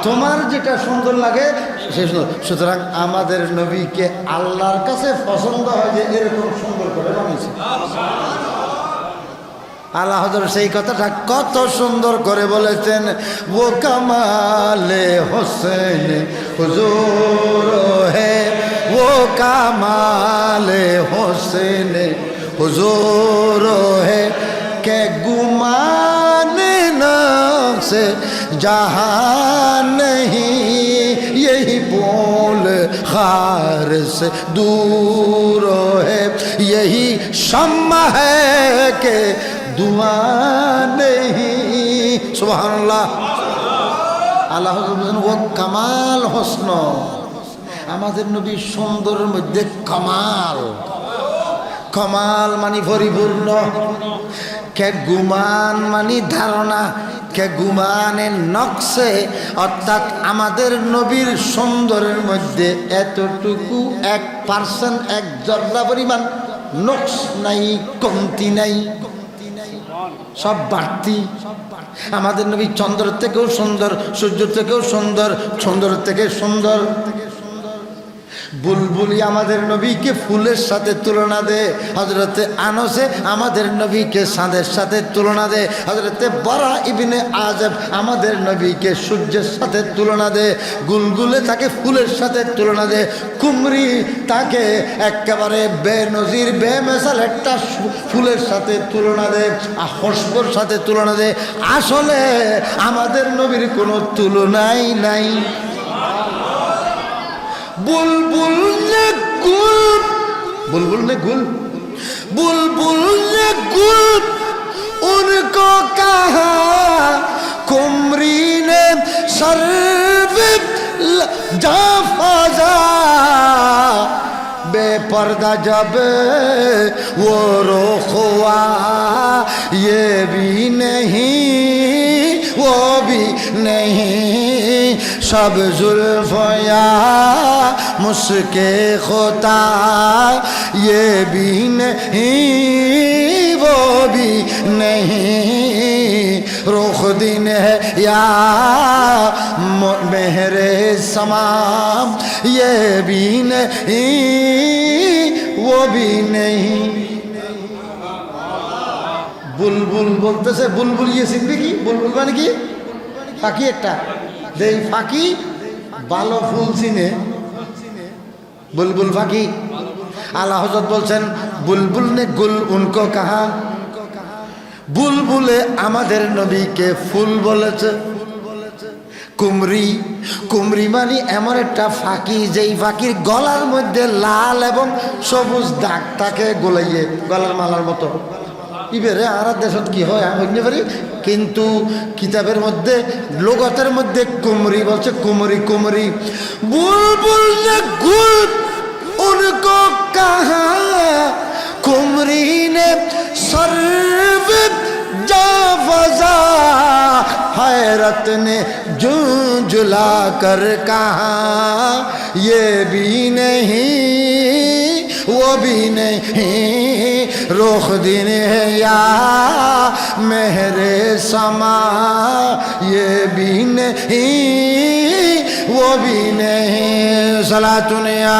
তোমার যেটা সুন্দর লাগে সে সুন্দর। সুতরাং আমাদের নবীকে আল্লাহর কাছে পছন্দ হয় যে এরকম সুন্দর করে বানিয়েছে। আল্লাহ হযরত সেই কথাটা কত সুন্দর করে বলেছেন, ও কামালে হোসেন হুজুর হে, ও কামালে হোসেন হুজুর হে, কে গুমানে নকশে जहाँ नहीं यही बोल खार से दूर है, यही शम्मा है के दुआ नहीं। सुबहानाल्लाह। আল্লাহ ও কামাল হোসন, আমাদের নবী সুন্দরের মধ্যে কামাল। কামাল মানে পরিপূর্ণ, কে গুমান মানে ধারণা, কে গুমানের নকশে, অর্থাৎ আমাদের নবীর সুন্দরের মধ্যে এতটুকু 1% এক জর্রা পরিমাণ নকশ নাই, কমতি নাই, সব বাড়তি। আমাদের নবী চন্দ্রের থেকেও সুন্দর, সূর্যের থেকেও সুন্দর, সুন্দরের থেকে সুন্দর। বুলবুলি আমাদের নবীকে ফুলের সাথে তুলনা দেয়, হযরতে আনসে আমাদের নবীকে চাঁদের সাথে তুলনা দেয়, হযরতে বারা ইবনে আজব আমাদের নবীকে সূর্যের সাথে তুলনা দেয়, গুলগুলে তাকে ফুলের সাথে তুলনা দেয়, কুমরি তাকে একেবারে বেনজির বেমেসাল একটা ফুলের সাথে তুলনা দেয়, খুশবুর সাথে তুলনা দেয়। আসলে আমাদের নবীর কোনো তুলনাই নাই। बुलबुल ने गुल, बुलबुल ने गुल, बुलबुल ने गुल उनको कहा, कुमरी ने सर्व जाफाजा, बेपर्दा जब वो रुख हुआ ये भी नहीं वो भी नहीं, सब जुल्फया मुस्के खुदा ये भी नहीं वो भी नहीं, रुख दिन है या मेहरे समाम ये भी नहीं वो भी नहीं। বুলবুল বলতেছে, বুলবুল ইয়ে চিনবি কি? বুলবুল মানে কি? পাখি একটা, যেই পাখি ভালো ফুল চিনে বুলবুল পাখি। আল্লাহ হযরত বলছেন, বুলবুল নে গুল উনকো কাহা, বুলবুলে আমাদের নবীকে ফুল বলেছে। কুমরি, কুমরি মানে এমন একটা ফাঁকি, যেই ফাঁকির গলার মধ্যে লাল এবং সবুজ দাগ থাকে গোলাইয়ে, গলার মালার মতো। ইবেরে আর দেশত কি হয় আমি বুঝতে পারি, কিন্তু কিতাবের মধ্যে লোগতের মধ্যে কুমরি বলছে। কুমরি কুমরি বুলবুল ने गुल उनको कहा, कुमरी ने सर्व जावजा, हैरत ने झुंझुला कर कहा, ये भी नहीं वो भी नहीं, रुख दिन है या मेहरे समा, ये भी नहीं वो भी नहीं, सलातुन या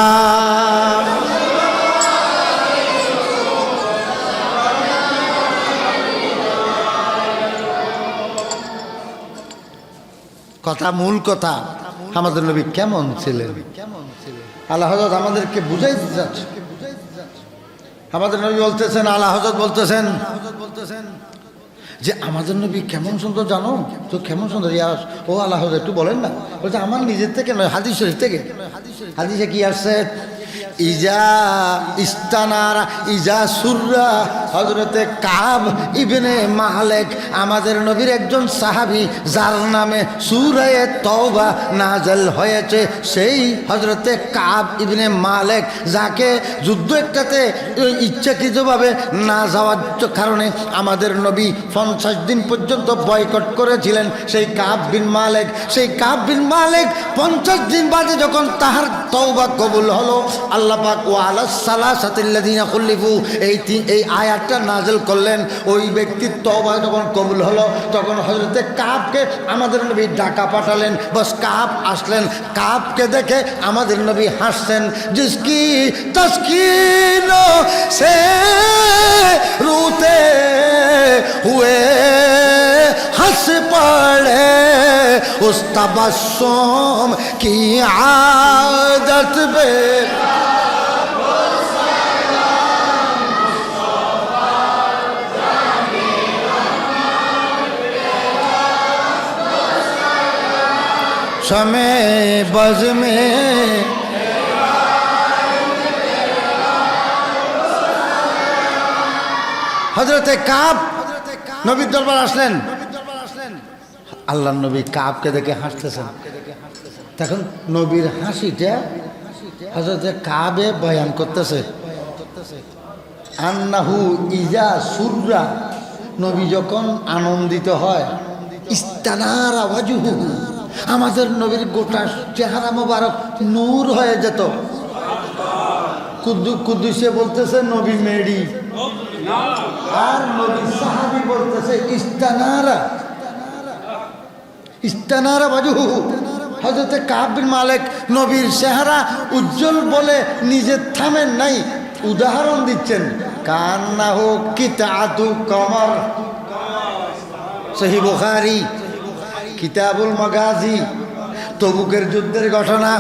কথা, মূল কথা আমাদের নবী কেমন ছিলেন। আল্লাহ হযরত আমাদেরকে বুঝাইতে চাচ্ছে। আমাদের নবী বলতেছেন, আল্লাহ হযরত বলতেছেন যে আমাদের নবী কেমন সুন্দর জানো তো, কেমন সুন্দর। ইয়াস ও আল্লাহ হযরত একটু বলেন না। বলছে আমার নিজের থেকে নয়, হাদিস শরীফ থেকে। হাদিসে কি আসছে? ইজা ইস্তানারা ইজা সুররা, হযরতে কাব ইবনে মালেক আমাদের নবীর একজন সাহাবী, যার নামে সূরা তওবা নাযিল হয়েছে, সেই হযরতে কাব ইবনে মালেক, যাকে যুদ্ধ একটাতে ইচ্ছাকৃতভাবে না যাওয়ার কারণে আমাদের নবী 50 দিন পর্যন্ত বয়কট করেছিলেন। সেই কাব বিন মালেক, সেই কাব বিন মালেক 50 দিন বাদে যখন তাহার তওবা কবুল হলো, আল্লাহ পাক ওয়ালা সালাসাতিল্লাযিনা খুলিফু এই আয়াতটা নাযিল করলেন। ওই ব্যক্তির তওবা যখন কবুল হলো, তখন হযরতে কাবকে আমাদের নবী ঢাকা পাঠালেন। বস কাব আসলেন, কাবকে দেখে আমাদের নবী হাসছেন। জিসকি তসকিনো সে রুতে হুয়ে हंस पड़े उस तबस्सुम की आदत पे, समय बज में हजरत काब নবীর দরবার আসলেন। আল্লাহর নবী কাবকে দেখে হাসতেছেন। তখন নবীর হাসিটা হযরত কাবে বয়ান করতেছে। আন্নাহু ইজা সুররা, নবী যখন আনন্দিত হয়, ইস্তানারা ওয়াজুহু, আমাদের নবীর গোটা চেহারা মোবারক নূর হয়ে যেত। কুদ্দুসে বলতেছে নবী মেডি, আর নবী সাহাবী বলতেছে ইস্তানারা, ইস্তানারা ওয়াজুহু। হযরতে কাব বিন মালিক নবীর চেহারা উজ্জ্বল বলে নিজে থামেন নাই, উদাহরণ দিচ্ছেন। কান্নাহু কিতাআতু কমর, সহিহ বুখারী কিতাবুল মাগাজি, তবুকের যুদ্ধের ঘটনা।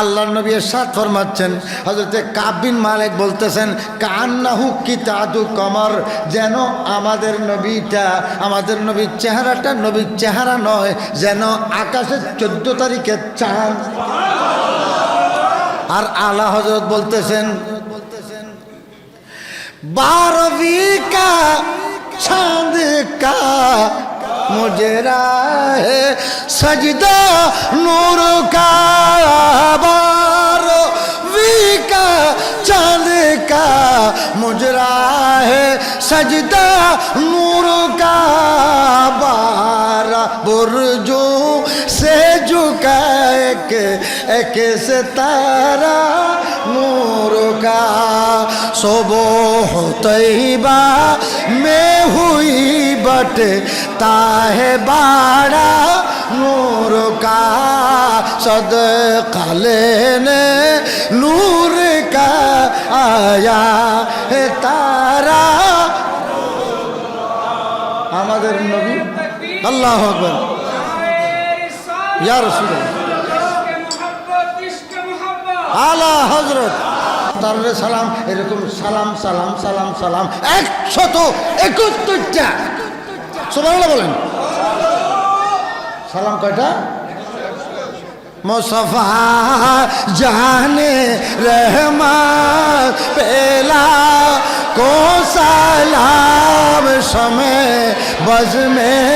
আল্লাহর নবী ইরশাদ ফরমাচ্ছেন, হযরতে কাব বিন মালিক বলতেছেন, কান্নাহু কিতাআতু কমর, যেন আমাদের নবীটা, আমাদের নবীর চেহারাটা নবীর চেহারা নয়, যেন আকাশের 14 তারিখের চাঁদ। আর আলা হযরত বলতেছেন, 12वीं का चांद का मुझे राहे सजदा नूर का, 12वीं का चांद का मुझे राहे सजदा नूर का, 12 बुर्जों से झुका एक सितारा नूर का, सुबह तैयबा में हुई बटता है बाड़ा नूर का, सदका लेने नूर का आया है तारा। আমাদের নবী, আল্লাহু আকবার, ইয়া রাসূলুল্লাহ, আলা হযরত সত্তারে সালাম, এরকম সালাম সালাম সালাম সালাম 171টা। সুবহানাল্লাহ বলেন। সালাম কয়টা? মুস্তাফা জানে রহমত পেলা को सलाम समय बज में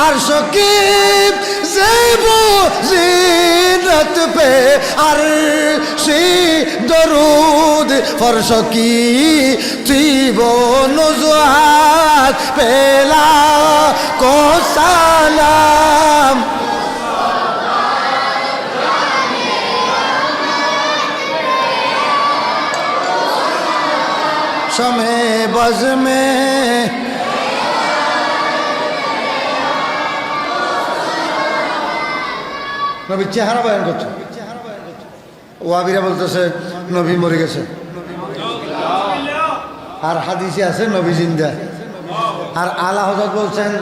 अर्श की ज़ेबो ज़ीनत पे अर्शी दरूद फर्श की तीबो नुज़हात पेला को सलाम समय बज में নবীর চেহারা বয়ান করছে। ওয়াহাবিরা বলতেছে নবী মরে গেছে, আর হাদিসে আছে নবী জিন্দা। আর আলা হযরত বলছেন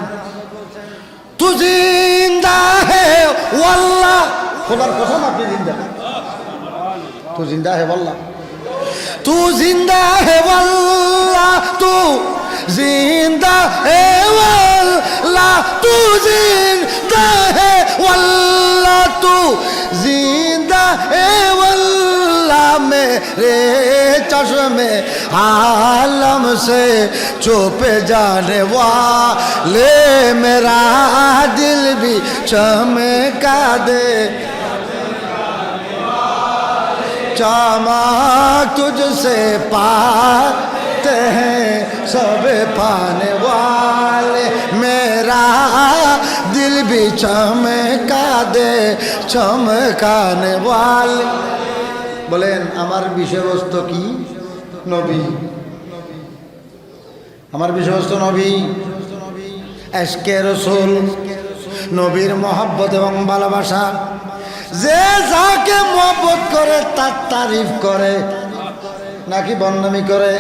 তু জিন্দা হে ওয়াল্লাহ, খোদার কসম আপনি জিন্দা। তু জিন্দা হে ওয়াল্লাহ, तू जिंदा है वल्लाह, तू जिंदा है वल्लाह, तू जिंदा है वल्लाह, तू जिंदा है वल्लाह। मेरे चश्मे आलम से छुपे जाने वाले मेरा दिल भी चमका दे, चमक तुझसे पाते हैं सब पाने वाले, मेरा दिल भी चमका दे चमकाने वाले। বলেন আমার বিষয়বস্তু কি? নবী। আমার বিষয়বস্তু নবী, ইশকে রাসূল, নবীর মহব্বত এবং ভালোবাসা। যে যাকে মহব্বত করে তার তারিফ করে নাকি বদনামি করে?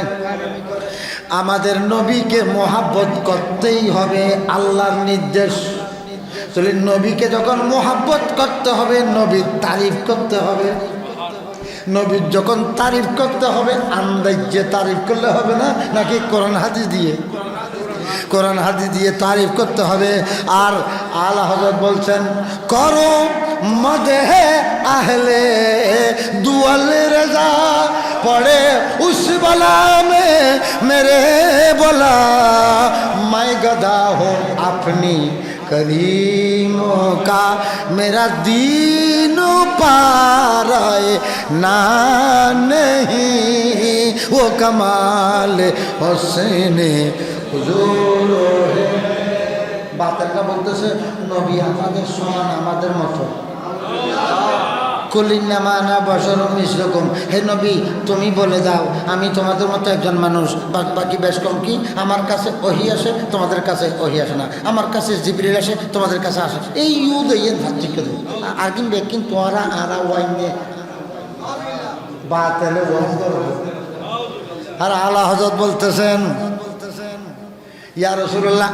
আমাদের নবীকে মহব্বত করতেই হবে, আল্লাহর নির্দেশ। তাহলে নবীকে যখন মহব্বত করতে হবে, নবীর তারিফ করতে হবে। নবীর যখন তারিফ করতে হবে, আন্দাজে তারিফ করলে হবে না, নাকি কোরআন হাদিস দিয়ে? কোরআন হাদিস দিয়ে তারিফ করতে হবে। আর আলা হযরত বলছেন করো মদহে আহলে দুয়াল রজা, পড়ে উস বলা মে মেরে বলা, मैं गधा हूँ अपनी करीमों का, मेरा दीनो पाराए ना नहीं, वो कमाल हुस्न হুজুর। বাতেরটা বলতেছে নবী আমাদের সমান, আমাদের মতো। কুলিন্নামানা বশরুম মিসলুকুম, হে নবী তুমি বলে দাও আমি তোমাদের মতো একজন মানুষ, বাকি বেশ কম কি? আমার কাছে ওহী আসে, তোমাদের কাছে ওহী আসে না, আমার কাছে জিবরিল আসে, তোমাদের কাছে আসে। এই ইউদ ইয়েন ভাতৃক আর কিন বেকিন তোরা আরা ওয়াইনে বাতেলে বন্ধ। আর আলা হযরত বলতেছেন ইয়া রাসূলুল্লাহ,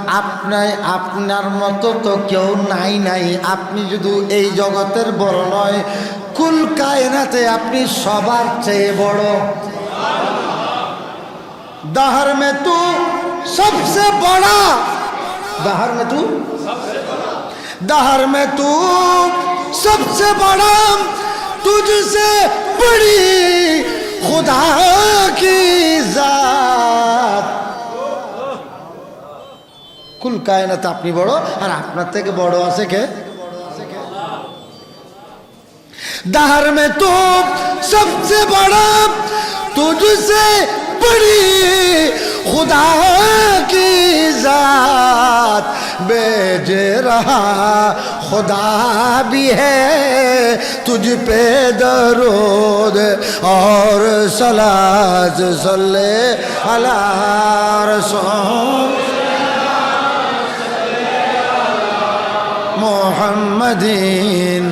আপনার মতো তো কেউ নাই, আপনি যদি এই জগতের বড় নয়, কুল কায়নাতে আপনি সবার চেয়ে বড়। দাহর মে তু সবসে বড়া, দাহর মে তু সবসে বড়া, তুঝসে বড়ি खुदा की जात। কুল কায়নাত আপনি বড়, আর আপনার থেকে বড় আছে কে? दाहर में तो सबसे बड़ा तुझसे बड़ी खुदा की जात, भेजे रहा खुदा भी है तुझ पे दरूद और सलात सल्ले अला रसूल मोहम्मदीन।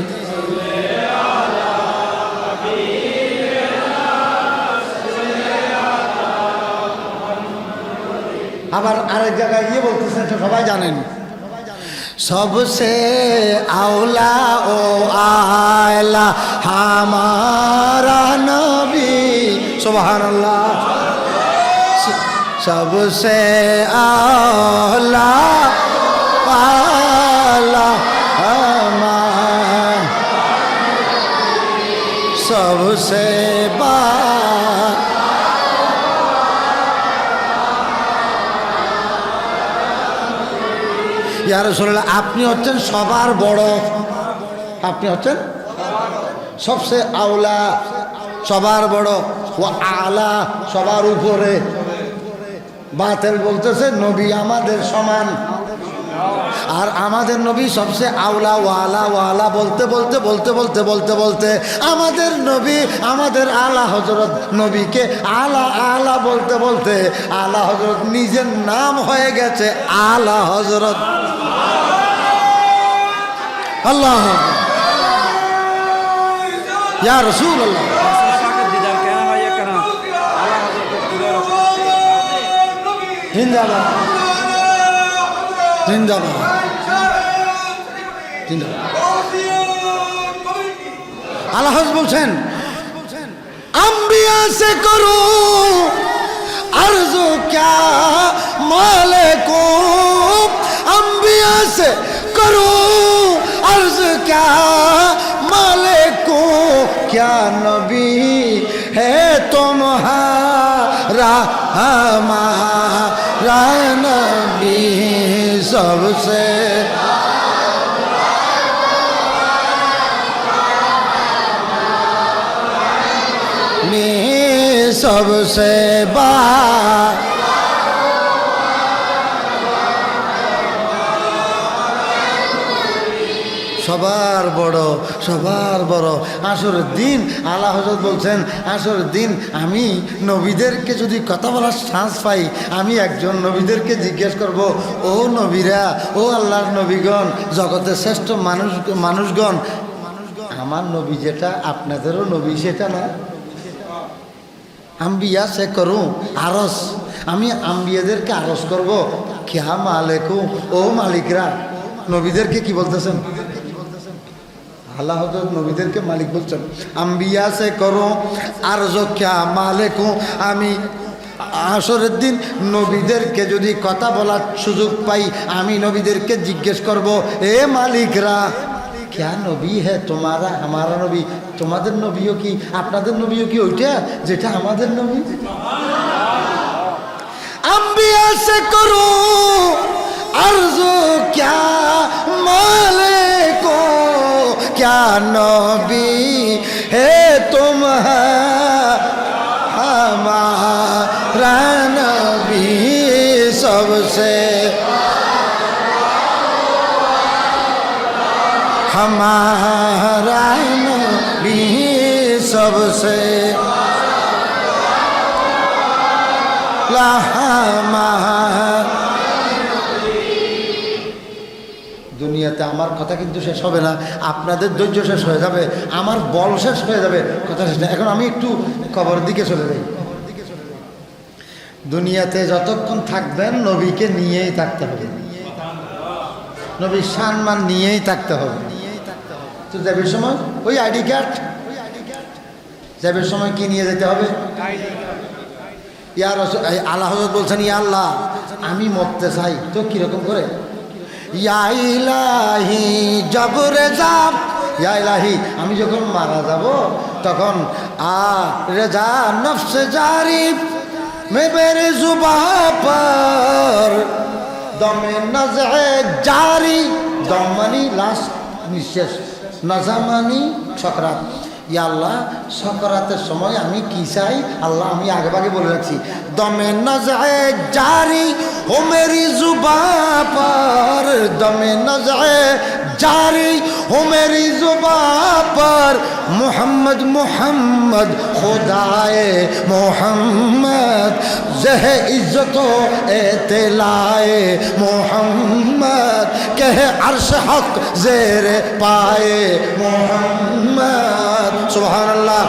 আবার আরেক জায়গায় গিয়ে বলতেছেন, সবাই জানেন सबसे आउला ओ आला हमारा नबी सुभान अल्लाह सबसे आला आला हमारा सबसे ইয়া রাসূলুল্লাহ আপনি হচ্ছেন সবার বড় আপনি হচ্ছেন সবচেয়ে আওলা সবার বড় ও আলা সবার উপরে বাতিল বলতেছে নবী আমাদের সমান আর আমাদের নবী সবচেয়ে আওলা ওয়ালা ওয়ালা বলতে বলতে বলতে বলতে বলতে বলতে আমাদের নবী আমাদের আলা হযরত নবীকে আলা আলা বলতে বলতে আলা হযরত নিজের নাম হয়ে গেছে আলা হযরত আল্লাহ ইয়া রাসূলুল্লাহ জিন্দাবাদ জিন্দাবাদ আল্লাহ বলছেন আম্বিয়া সে করো আরজু ক্যা মালিকো আম্বিয়া সে করো अर्ज क्या मालिको क्या नबी है तुम्हारा हमारा नबी सबसे सबसे সবার বড় আসরের দিন আল্লাহ হযরত বলছেন আসরের দিন আমি নবীদেরকে যদি কথা বলার চান্স পাই আমি একজন নবীদেরকে জিজ্ঞেস করব ও নবীরা ও আল্লাহর নবীগণ জগতের শ্রেষ্ঠ মানুষগণ আমার নবী যেটা আপনাদেরও নবী সেটা না আম্বিয়া সে করু আরস আমি আম্বিয়াদেরকে আরস করব ক্যা মালিকু ও মালিকরা নবীদেরকে কি বলতেছেন আল্লাহ হযরত নবীদেরকে মালিক বলছেন আম্বিয়া সে করো আরজ ক্যা মালিকু আমি আসরের দিন নবীদেরকে যদি কথা বলার সুযোগ পাই আমি নবীদেরকে জিজ্ঞেস করব এ মালিকরা ক্যা নবী হ্যাঁ তোমারা আমারা নবী তোমাদের নবীও কি আপনাদের নবীও কি ওইটা যেটা আমাদের নবী আম্বিয়া সে করো আরজ ক্যা মালিকো क्या नबी है तुम हमारा नबी सबसे हमारा नबी सबसे দুনিয়াতে আমার কথা কিন্তু শেষ হবে না আপনাদের ধৈর্য শেষ হয়ে যাবে আমার বল শেষ হয়ে যাবে কথা শেষ না এখন আমি একটু কবর দিকে চলে যাই দুনিয়াতে যতক্ষণ থাকবেন নবীকে নিয়েই থাকতে হবে নবীর সম্মান নিয়েই থাকতে হবে তো যাবের সময় ওই আইডি কার্ড যাবের সময় কি নিয়ে যেতে হবে ইয়ার আল্লাহ হযরত বলছেন ইয়া আল্লাহ আমি মরতে চাই তো কিরকম করে ইয়া ইলাহি জবরে যাব ইয়া ইলাহি আমি যখন মারা যাব তখন রেজা নফস জারি মে বেরে জুবা পর দমে নজে জারি দম মানে লাস্ট নিঃশ্বাস নজা মানে সকরাত ইয়া আল্লাহ সকরাতের সময় আমি কি চাই আল্লাহ আমি আগেভাগে বলে রাখছি দমে নজে জারি ও মেরি জুবা पर दमे नज़े जारी हो मेरी जुबा पर मोहम्मद मोहम्मद खुदाए मोहम्मद जह इज्जत एतलाए मोहम्मद कह अर्श हक ज़ेर पाए मोहम्मद सुभान अल्लाह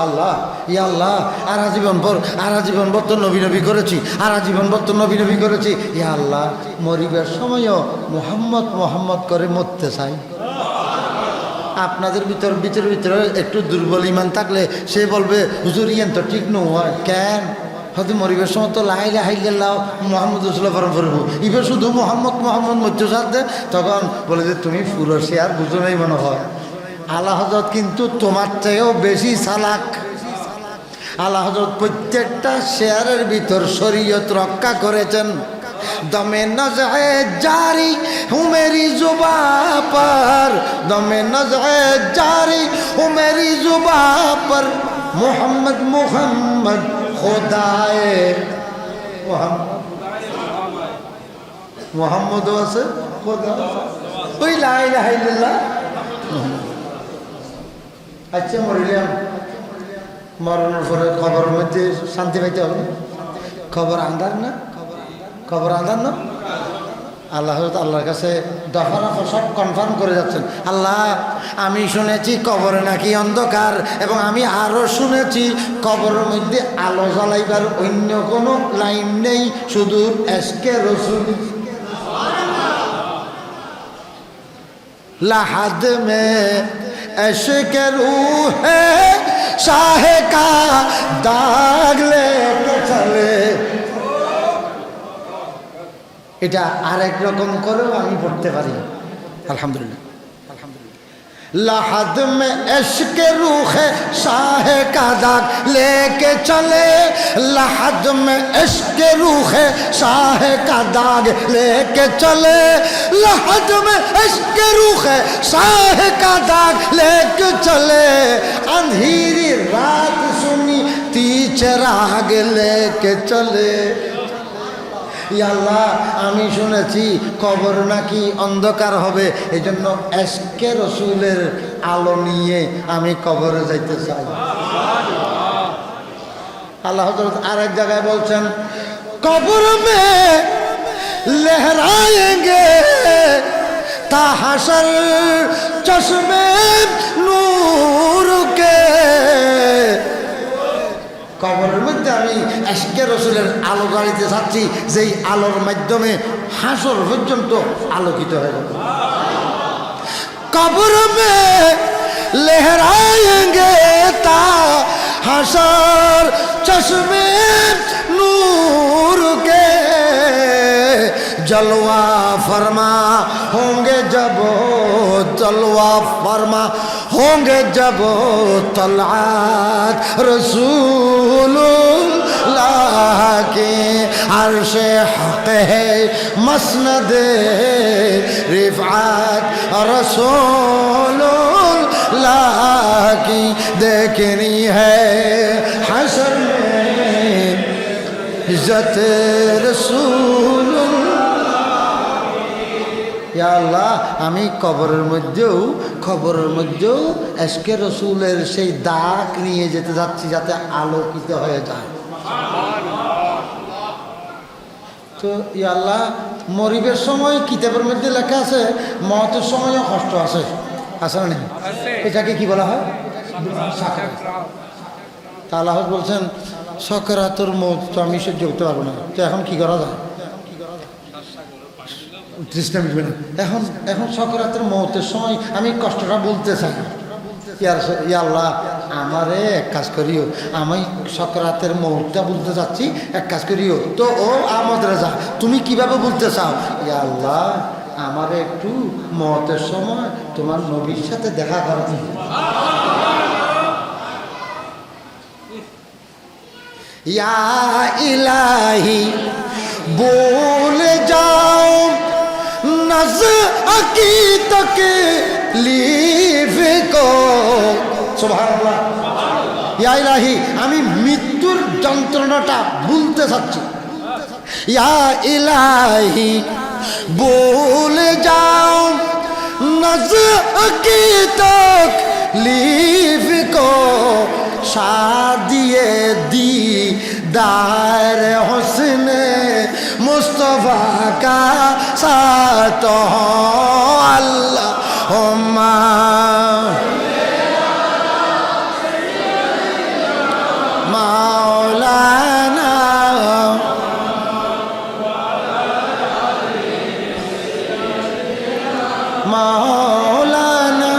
আল্লাহ ইয়া আল্লাহ, আর আজীবন ভর তো নবী নবী করেছি, আর আজীবন ভর তো নবী নবী করেছি। ইয়া আল্লাহ, মরিবার সময়ও মোহাম্মদ মোহাম্মদ করে মরতে চাই। আপনাদের ভিতরে একটু দুর্বল ইমান থাকলে সে বলবে হুজুর ইয়ান তো ঠিক নয়। কেন? হয়তো মরিবার সময় তো লা ইলাহা ইল্লাল্লাহ মুহাম্মদ রাসূলুল্লাহ ফরম করবো, এবার শুধু মোহাম্মদ মোহাম্মদ মরতে চাচ্ছে। তখন বলে যে তুমি পুরো সে আর বুঝো নাই মনে হয়। আলা হযরত কিন্তু তোমার চেয়েও বেশি চালাক। আলা হযরত প্রত্যেকটা শেয়ারের ভিতর শরীয়ত রক্ষা করেছেন। দমে নজরে জারি হুঁ মেরি জুবা पर, দমে নজরে জারি হুঁ মেরি জুবা पर, মোহাম্মদ মোহাম্মদ খোদায়ে মোহাম্মদ। মোহাম্মদও আছে, খোদা ওই লা ইলাহা ইল্লাল্লাহ। আচ্ছা মরিলাম, মরণের পরে খবরের মধ্যে শান্তি পাইতে হবে। খবর আন্ধার না, খবর আন্ধার না। আল্লাহ আল্লাহর কাছে দফা রফা সব কনফার্ম করে যাচ্ছেন। আল্লাহ, আমি শুনেছি কবরে নাকি অন্ধকার, এবং আমি আরও শুনেছি কবরের মধ্যে আলো জ্বালাইবার অন্য কোনো লাইন নেই, শুধু এশকে রসুল। লাহাদ মে এশকে রূহে শাহে কা দাগ লেকে চলে। এটা আরেক রকম করেও আমি পড়তে পারি। আলহামদুলিল্লাহ, लहद में इश्क रूह शाह का दाग लेके चले, लहद में इश्क रूह शाह का दाग लेके चले, लहद में इश्क रूह शाह का दाग लेके चले, अंधेरी रात सुनी ती चिराग लेके चले। আল্লাহ, আমি শুনেছি কবর নাকি অন্ধকার হবে, এই জন্য এশকে রসুলের আলো নিয়ে আমি কবরে যাইতে চাই। আল্লাহ হযরত আরেক জায়গায় বলছেন, কবর মে লহরায়েঙ্গে তা হাসর চশমে নূর কে। কবরের মধ্যে আমি এশকে রসুলের আলো জ্বালিতে চাচ্ছি, যেই আলোর মাধ্যমে হাসর পর্যন্ত আলোকিত হয়ে যাবে। কবর মে লহরায়েঙ্গে তা হাসর চশমে নূর কে, जलवा फरमा होंगे जब, जलवा फरमा होंगे जब तलआत रसूलुल्लाह के, अर्शे हक़ है मसनद रिफ़ात रसूलुल्लाह की, देखनी है हशर में इज्जत रसूलुल्लाह। ইয়া আল্লাহ, আমি কবরের মধ্যেও এশকে রসুলের সেই দাগ নিয়ে যেতে যাচ্ছি, যাতে আলোকিত হয়ে যায়। তো ইয়া আল্লাহ, মরিবের সময় কিতাবের মধ্যে লেখা আছে মওতের সময়ও কষ্ট আছে, আছে না? এটাকে কি বলা হয়? তা আল্লাহ বলছেন, সকরাতুর মওত তো আমি সহ্য করতে পারবো না, তো এখন কি করা যায়? এখন সকরাতের মওতের সময় আমি কষ্টটা বলতে চাই। ইয়া আল্লাহ, আমারে এক কাজ করিও, আমি সকরাতের মওতটা বলতে চাচ্ছি, এক কাজ করিও। তো ও আমাদের যা, তুমি কিভাবে বলতে চাও? ইয়া আল্লাহ, আমারে একটু মওতের সময় তোমার নবীর সাথে দেখা করাতে। ইয়া ইলাহি বলে যাও नज़ अकीदत लीफ को। सुबहानाल्लाह। ইয়া ইলাহি, আমি মৃত্যুর যন্ত্রণাটা ভুলতে চাচ্ছি। ইয়া ইলাহি বলে যাও নজ अकीदत लीफ को, शादिए दी दार हुस्ने मुस्तफा का साथ हो। अल्लाहुम्मा মাওলানা মাওলানা।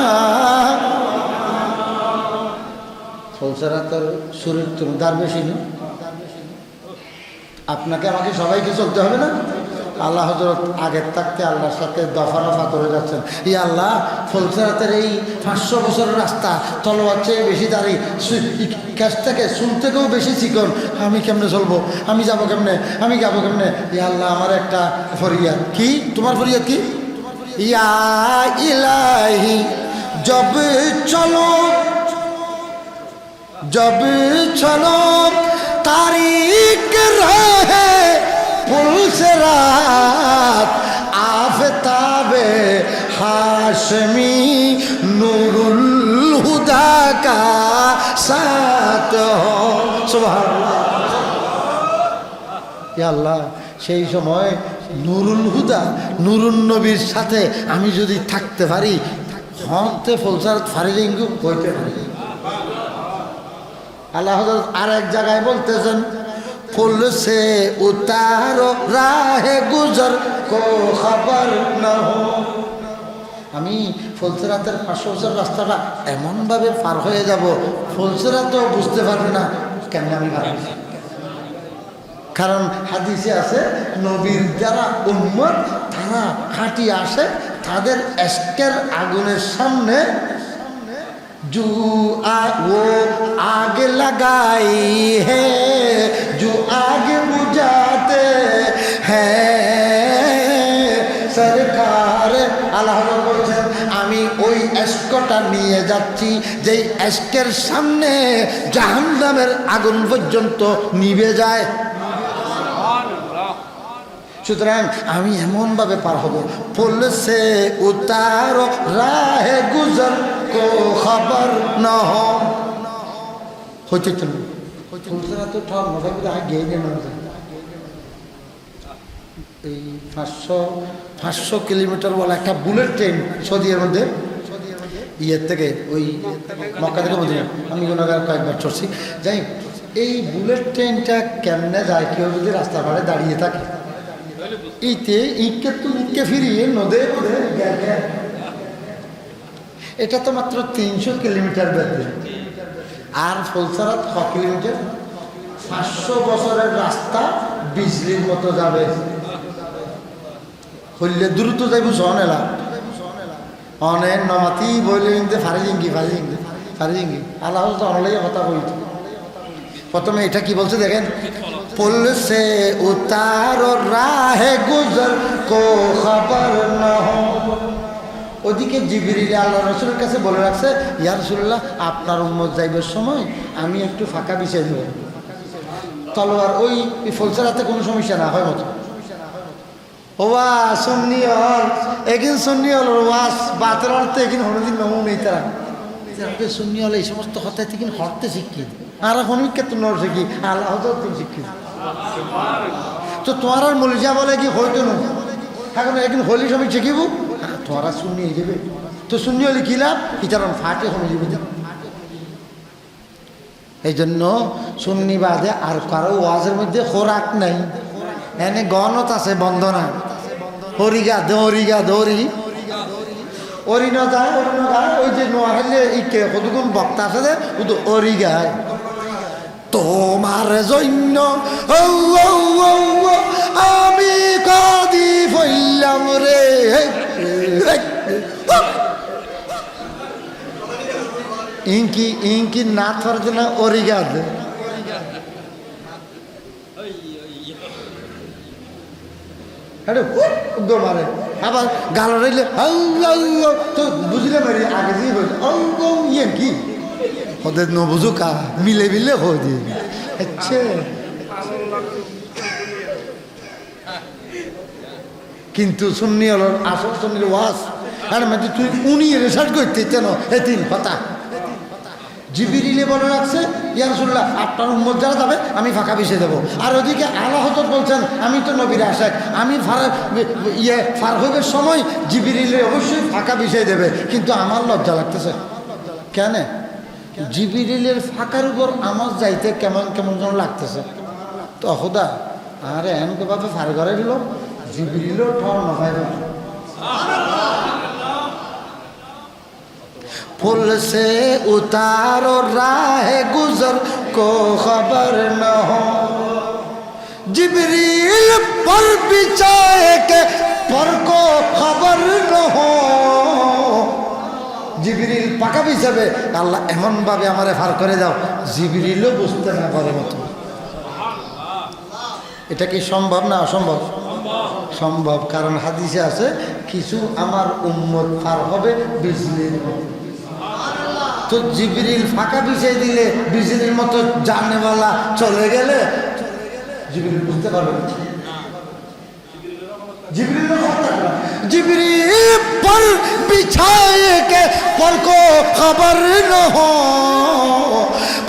ফলসরাতের সুরের দার বেশি না, আপনাকে আমাকে সবাইকে চলতে হবে না। আল্লাহ হযরত আগের থাকতে আল্লাহর সাথে দফা রফা করে যাচ্ছেন, ই আল্লাহ ফলসরাতের এই 500 বছরের রাস্তা তলোয়ার চেয়ে বেশি দাঁড়ি, কাছ থেকে চুল থেকেও বেশি চিকন, আমি কেমনে চলবো, আমি যাবো কেমনে, আমি যাবো কেমনে। ই আল্লাহ আমার একটা ফরিয়াদ। কি তোমার ফরিয়াদ? কি? ইয়া ইলাহি জব চলো जब चलो तारीख रहे पुलसरात आफताबे हाशमी नूरुल हुदा का साथ हो। सुभान আল্লাহ, সেই সময় নুরুল হুদা নুরুন নবীর সাথে আমি যদি থাকতে পারি, হতে ফলসারাত ফারিলিঙ্গু হইতে পারি। আল্লাহ হযরত আর এক জায়গায় বলতেছেন, ফুল সে উতারো রাহে গুজর কো খবর না হো। আমি ফুলসিরাতের 500 বছর রাস্তাটা এমনভাবে পার হয়ে যাব, ফুলসিরাতও বুঝতে পারবে না কেন আমি পার হয়েছি। কারণ হাদিসে আছে, নবীর যারা উম্মত তারা হাঁটি আসে, তাদের এশকের আগুনের সামনে जो वो आग लगाई है, जो आग बुझाते हैं सरकार। আল্লাহ বলছেন, আমি ওই এশকটা নিয়ে যাচ্ছি যেই এশকের সামনে জাহান্নামের আগুন পর্যন্ত নিভে যায়। সুতরাং আমি এমনভাবে পার হব, ফুল সে উতারো রাহে গুজর কো খবর ন হো। হইতে চলবে ফুলসরা তো ঠক নয়, আগে এই 500 কিলোমিটার বলা একটা বুলেট ট্রেন সৌদির মধ্যে, ইয়ের থেকে ওই মক্কা থেকে মদিনা, আমি গুনাহগার কয়েকবার চড়ছি। যাই, এই বুলেট ট্রেনটা কেমনে যায়, কেউ যদি রাস্তা পাড়ে দাঁড়িয়ে থাকে, ইতে ইঁকে তো ইঁকে ফিরিয়ে নদে এটা তো মাত্র 300 কিলোমিটার বেঁধে, আর ফুলসরাত 6 কিলোমিটার। 500 বছরের রাস্তা বিজলির মতো যাবে, হইলে দ্রুত যাইব সনেলা অনেক নমাতি বইলে কিন্তু ফারিজিঙ্গি ফারিজিঙ্গি ফারিজিঙ্গি। আল্লাহ তো অনলাইনে কথা বলতো। প্রথমে এটা কি বলছে দেখেন, पुल से उतारो राहे गुजर को खबर न हो। ওদিকে জিবরিল আল্লাহ রাসূলের কাছে বলে রাখছে, ইয়া রাসূলুল্লাহ আপনার উম্মত যাইবার সময় আমি একটু ফাঁকা বিছিয়ে দেব, তলোয়ার ওই ফুলসরাতে কোনো সমস্যা না হয় মতো। ওয়া সুন্নি হল একিন সুন্নি হল ওয়াস বাতের অর্থে একিন হরদিন নমু নেই তারা সুন্নি হলে এই সমস্ত হতে থেকে হরতে শিক্ষিত, আর এখন তো নর শিখি আল্লাহ তুমি শিক্ষিত। তো তোমার আর মলিজা বলে কি হইতো না, এখন একদিন হলি সময় শিখিব, তোমারা শূন্য হয়ে যাবে। তো শূন্য হলে কি লাভ, ইতার ফাটে হয়ে যাবে। এই জন্য সুন্নি বাদে আর কারো ওয়াজের মধ্যে খোরাক নাই, এনে গণত আছে বন্দনা, হরিগা দৌরিগা দৌরি ওরি ন যায় ওরি ন গায়, ওই যে নোয়াখালী ইকে কতক্ষণ বক্তা আছে যে শুধু ওরি গায়। তোমার জন্য আমি কাঁদি ফইলাম রে, ইনকি ইনকি না থরতে না ওরিগাদ মারে, আবার গাল রইলে তো বুঝলে মারি আগে যে ইয়ে কি ওদের ন বুঝু কা মিলে মিলে হয়ে দিয়ে। আচ্ছা, কিন্তু সুন্নি হল আসল সুন্নির ওয়াজ, আর মানে তুই উনি রিসার্চ করতে কেন এ তিন কথা জিবরিলে বলে রাখছে, ইয়া রাসূলুল্লাহ আপনার উম্মত যারা যাবে আমি ফাঁকা বিছিয়ে দেবো। আর ওদিকে আল্লাহ হযরত বলছেন আমি তো নবীর আশাক, আমি ফার হইবার সময় জিবরিলে অবশ্যই ফাঁকা বিছিয়ে দেবে, কিন্তু আমার লজ্জা লাগতেছে। কেন? জিবরিলের ফাঁকার উপর আমার যাইতে কেমন কেমন যেন লাগতেছে। তো খোদা আরে এমনকে ভাবে ফার করে দিল, জিবরিলও ঠর নয়। पुल से उतारो राह गुजर को खबर न हो, जिब्रील पर बिछाए के पर को खबर न हो। জিবরিল পাকা বিছাবে, আল্লাহ এমন ভাবে আমারে ফার করে দাও জিবরিলও বুঝতে না পারে মতো। এটা কি সম্ভব না অসম্ভব? সম্ভব, কারণ হাদিসে আছে কিছু আমার উম্মত ফার হবে বিজলির মতো। তো জিবরিল ফাঁকা বিছাই দিলে বিজলির মতো জানেওয়ালা চলে গেলে জিবরিল বুঝতে পারবে না। जिब्रील पर बिछाए के पर को खबर न हो,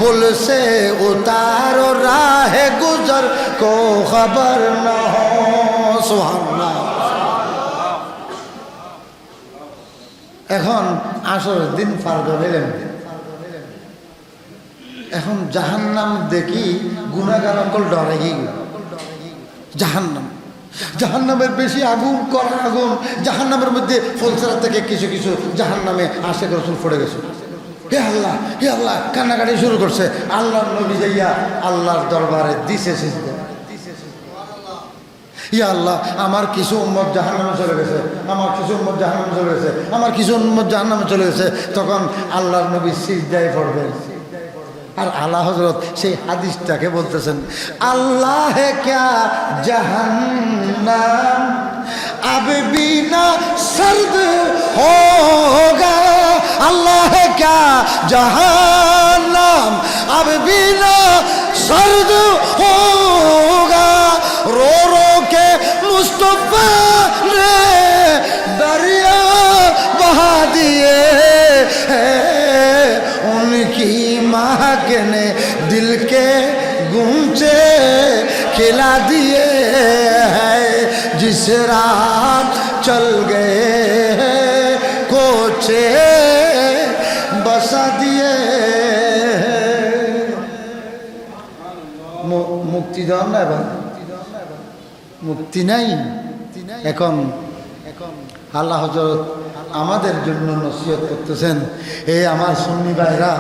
पुल से उतारो राह गुजर को खबर न हो। सुभान। এখন আসরের দিন পার হইলেন, এখন জাহান্নাম দেখি গুনাহগার অকল ডরে গিয়ে জাহান্নাম, জাহান্নামের বেশি আগুন করা আগুন। জাহান্নামের মধ্যে ফলসরা থেকে কিছু কিছু জাহান্নামে আশেক রাসূল পড়ে গেছে। হে আল্লাহ হে আল্লাহ কান্নাকাটি শুরু করছে। আল্লাহর নবী যাইয়া আল্লাহর দরবারে দিছে সিজদা, ইয়া আল্লাহ আমার কিছু উম্মত জাহান্নামে চলে গেছে, আমার কিছু উম্মত জাহান্নামে চলে গেছে, আমার কিছু উম্মত জাহান্নামে চলে গেছে। তখন আল্লাহর নবী সিজদায় পড়বেন। আর আলা হযরত সেই হাদিসটাকে বলতেছেন, আল্লাহ হে ক্যা জাহান্নাম আব বিনা সর্দ হোগা, আল্লাহ হে ক্যা জাহান্নাম আব বিনা সর্দ হোগা, रो रो के मुस्तफा ने दरिया बहा दिए, उनकी महक ने दिल के गूंचे खिला दिए हैं, जिस रात चल गए कोचे बसा दिए। মুক্তি দেওয়ার না, এবার মুক্তি নাই। এখন আল্লাহ হযরত আমাদের জন্য নসিহত করতেছেন, এ আমার সুন্নি ভাইরা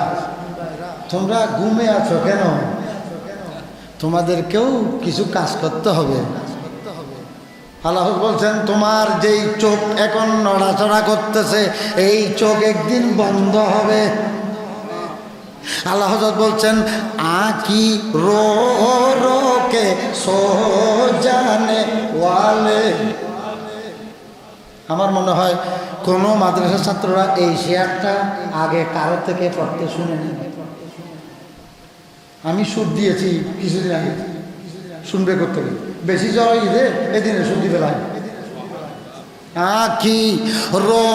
তোমরা ঘুমে আছো কেন? তোমাদেরকেও কিছু কাজ করতে হবে। আল্লাহ বলছেন তোমার যেই চোখ এখন নড়াচড়া করতেছে এই চোখ একদিন বন্ধ হবে। আল্লাহ হযরত বলছেন আঁকি রো রো কে সো জানে ওয়ালে। আমার মনে হয় কোনো মাদ্রাসার ছাত্ররা এই শেয়ারটা আগে কারো থেকে পড়তে শুনেনি। আমি সুর দিয়েছি কিছুদিন আগে, শুনবে করতে বেশি জ্বর ঈদে এদিনে সুর দিবে ভাই। आँखी रो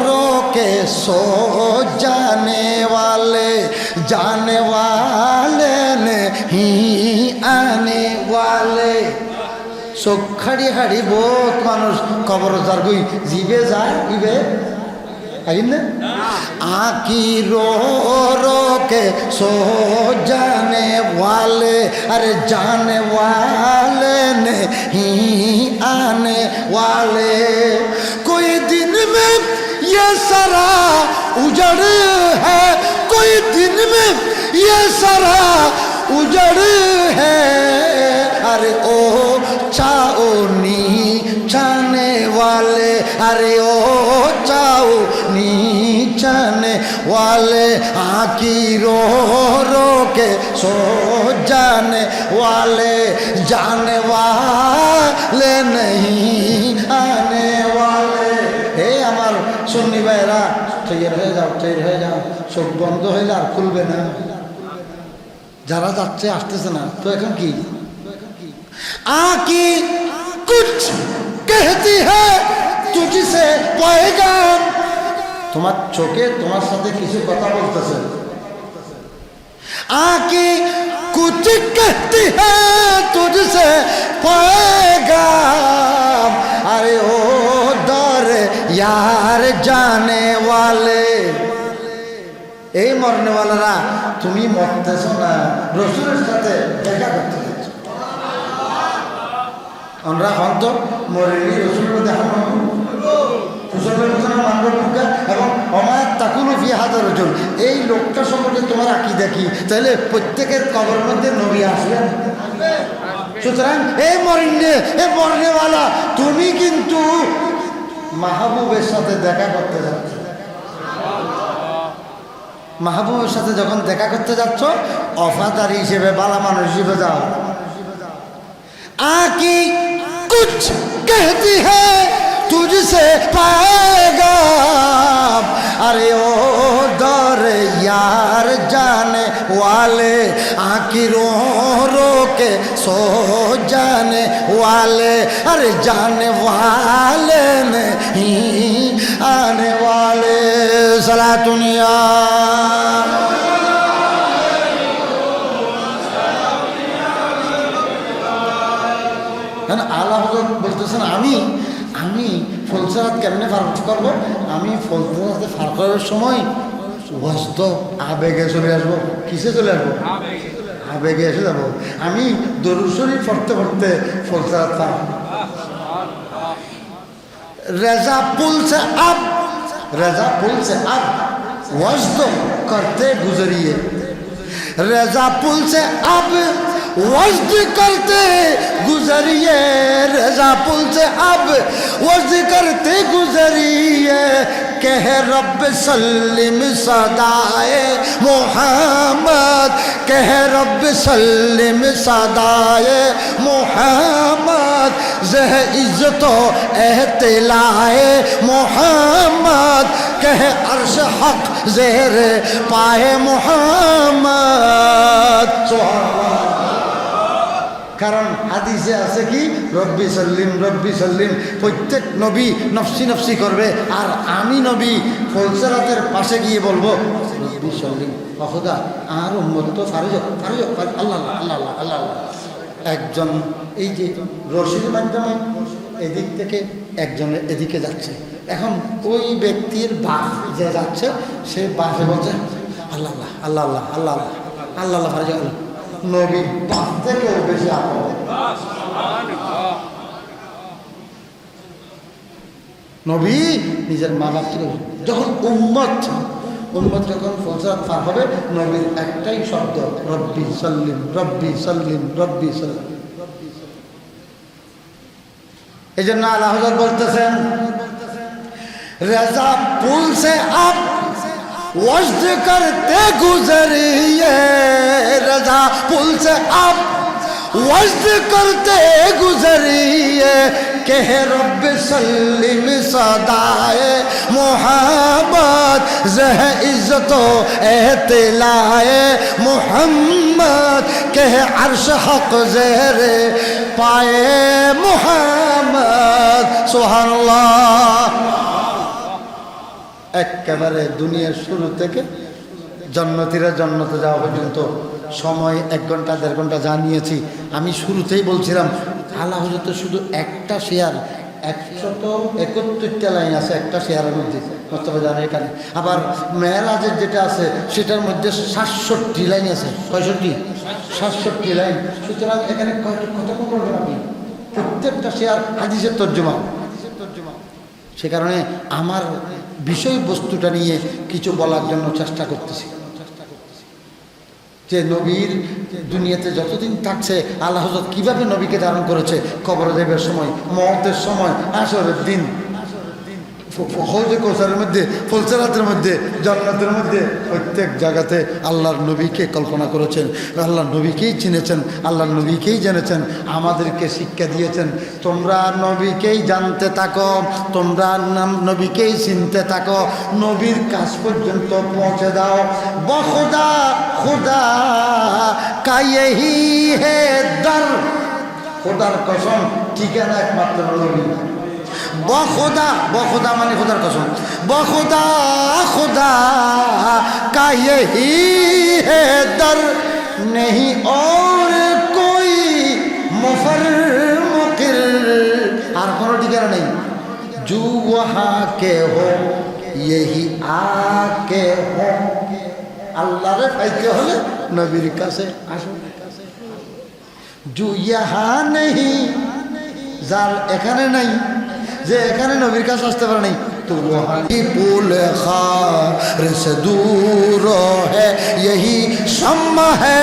रो के सो जाने वाले नहीं आने वाले। চোখ খাড়ি হাড়ি বহুত মানুষ কবর যার গই জিবে যায় ইবে আইন आँखी रो रो के सो जाने वाले, अरे जाने वाले नहीं आने वाले। कोई दिन में ये सारा उजड़ है, कोई दिन में ये सारा उजड़ है, अरे ओ चाओ नी चाने वाले, अरे ओ चाओ नी चाने वाले। आँखी रो रो के सो जाने जाने वाले नहीं आने वाले। हे আমার সুন্নি ভাইরা তৈরি হয়ে যাও, চোখ বন্ধ হইলে আর খুলবে না। যারা যাচ্ছে আসতেছে না তো এখন কি आँखी कुछ कहती है तुझसे पैगाम, তোমার চোখে তোমার সাথে কিছু কথা বলতেছে। आँखी कुछ कहती है तुझसे पैगाम, अरे ओ दर यार जाने वाले। এই মরনেওয়ালারা, তুমি মরতেছ না, রসুলের সাথে দেখা করতে যাচ্ছ। আমরা হয়তো মরেনি, রসুলকে দেখানো এবং অমায়াত তাকুলু ফি হাজার রজুল, এই লোকটা সম্পর্কে তোমার আকীদা কি? তাহলে প্রত্যেকের কবরের মধ্যে নবী আসবেন। সুতরাং এই মরনেওয়ালা, তুমি কিন্তু মাহবুবের সাথে দেখা করতে যাচ্ছ। মাহবুবের সাথে যখন দেখা করতে যাচ্ছ, অফাদারি হিসেবে, বালা মানুষ হিসেবে যাও। আকি কুছ कहती है तुझसे पैगाम, अरे ओ दौर यार जाने वाले, आँखी रो रो के सो जाने वाले, अरे जाने वाले नहीं आने वाले। सलातुनिया আল্লাহ বলতেছেন, আমি ফলসরাত কেমনে পার করবো? আমি ফলসরাতে পার করার সময় বস্ত আবেগে চলে আসবো। কিসে চলে আসবো? আবেগে এসে যাবো। আমি দরুদ শরীফ পড়তে পড়তে ফলসরাত পার। रेजा पुल से अब वज्द करते गुजरिए, रेजा पुल से अब वज्द करते गुजरिए, रेजा पुल से अब वज्द करते गुजरिए, कह रब सल्लिम सदाए मोहम्मद, कह रब सल्लिम सदाए मोहम्मद, जह इज्जत एहतिलाए मोहम्मद, कह अर्श हक ज़ेर पाए मोहम्मद। কারণ হাদিসে আছে কি, রব্বি সাল্লিম, প্রত্যেক নবী নফসি নফসি করবে, আর আমি নবী ফলসরাতের পাশে গিয়ে বলবো রব্বি সাল্লিম, খোদা আর উম্মত তো ফারজ আল্লাহ আল্লাহ আল্লাহ। একজন এই যে রশির মাধ্যমে এদিক থেকে একজনের এদিকে যাচ্ছে, এখন ওই ব্যক্তির বাপ যে যাচ্ছে, সে বাপে বলছে আল্লাহ আল্লাহ আল্লাহ আল্লাহ আল্লাহ আল্লাহ ফারজ আল্লাহ। নবী বাপ থেকেও বেশি আপন। নবী নিজের মা বাপ থেকে, যখন উম্মত যখন ফলসরাত পার হবে, নবীর একটাই শব্দ, রব্বি সাল্লিম রব্বি সাল্লিম রব্বি সাল্লিম। এই জন্য আলা হযরত বলতেছেন, रेजा पुल से अब वज्द करते गुजरिए, रेजा पुल से अब वज्द करते गुजरिए, कह रब सल्लिम सदाए मोहम्मद, जह इज्जत एहतिलाए मोहम्मद, कह अर्श हक ज़ेर पाए मोहम्मद। सुभानाल्लाह। একেবারে দুনিয়ার শুরু থেকে জান্নাতীরা জান্নাতে যাওয়া পর্যন্ত সময় 1 ঘন্টা 1.5 ঘন্টা জানিয়েছি। আমি শুরুতেই বলছিলাম, আলা হযরত শুধু একটা শেয়ার 171টা লাইন আছে একটা শেয়ারের মধ্যে, মোস্তফা জানের এখানে। আবার মেরাজের যেটা আছে সেটার মধ্যে 67 লাইন আছে। 67 লাইন। সুতরাং এখানে কতক্ষণ বলবেন আপনি? প্রত্যেকটা শেয়ার হাদিসের তর্জমা। সে কারণে আমার বিষয়বস্তুটা নিয়ে কিছু বলার জন্য চেষ্টা করতেছি, যে নবীর দুনিয়াতে যতদিন থাকছে আল্লাহ হযরত কীভাবে নবীকে ধারণ করেছে, কবরে যাবার সময়, মওতের সময়, আসরের দিন, হৌজে কৌসারের মধ্যে, ফুলসিরাতের মধ্যে, জান্নাতের মধ্যে, প্রত্যেক জায়গাতে আল্লাহর নবীকে কল্পনা করেছেন, আল্লাহর নবীকেই চিনেছেন, আল্লাহর নবীকেই জেনেছেন, আমাদেরকে শিক্ষা দিয়েছেন, তোমরা নবীকেই জানতে থাকো, তোমরা নবীকেই চিনতে থাকো, নবীর কাছ পর্যন্ত পৌঁছে দাও। বখুদা খুদা কা ইহি হে দর, খোদার কসম ঠিকানা একমাত্র নবী। बखुदा, बखुदा माने खुदार कसम, बखुदा खुदा का यही है दर, नहीं और कोई मुफर मुकिर, আর কোনো ঠিকানা নেই। जो वहाँ के हो यही आके हो, আল্লাহরে পাইতে হলে নবীর কাছে আসুন। জু ইহা নেই, যার এখানে নাই, যে এখানে নবীর কাছে আসতে পারে নাই, তো পুল খার সে দূর হ্যাঁ यही शम्मा है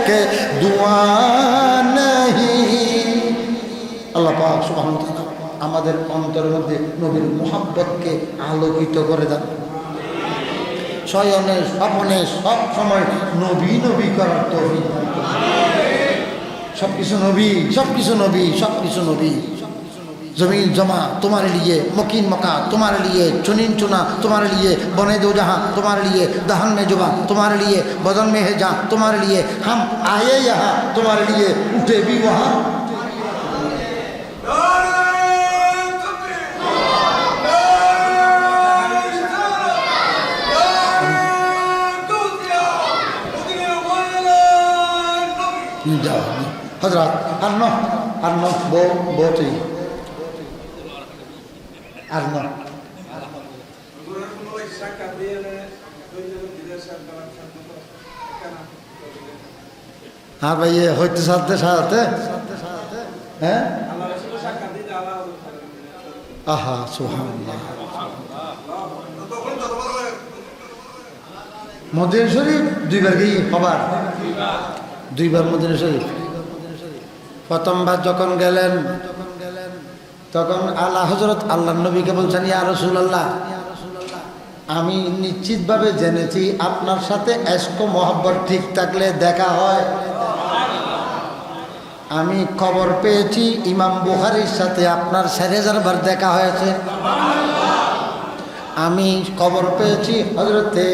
कि दुआ नहीं। আল্লাহ পাক সুবহানাহু ওয়া তাআলা আমাদের অন্তরের মধ্যে নবীর মুহাব্বতকে আলোকিত করে দেন। শয়নে স্বপ্নে সব সময় নবী নবী করার তৌফিক দান করুন। সবকিছু নবী, সবকিছু নবী, সবকিছু নবী। जमीन जमा तुम्हारे लिए, मकीन मका तुम्हारे लिए, चुनिन चुना तुम्हारे लिए, बने दो जहाँ तुम्हारे लिए, दहन में जुबा तुम्हारे लिए, बदन में है जहाँ तुम्हारे लिए, हम आए यहाँ तुम्हारे लिए, उठे भी वहाँ। जाओ हजरत अन्नो बहुत ही Arno. हाँ भाई ये होते साथ हैं आहा सुभान अल्लाह। मदीना शरीफ दुईबार गई खबर, दुईबार मदीना शरीफ। प्रथमবার যখন গেলেন তখন আলা হযরত আল্লাহর নবীকে বলছেন, ইয়া রাসূলুল্লাহ, আমি নিশ্চিতভাবে জেনেছি আপনার সাথে ইশক ও মহব্বত ঠিক থাকলে দেখা হয়। আমি খবর পেয়েছি ইমাম বুখারীর সাথে আপনার 4000 বার দেখা হয়েছে। আমি খবর পেয়েছি হযরতে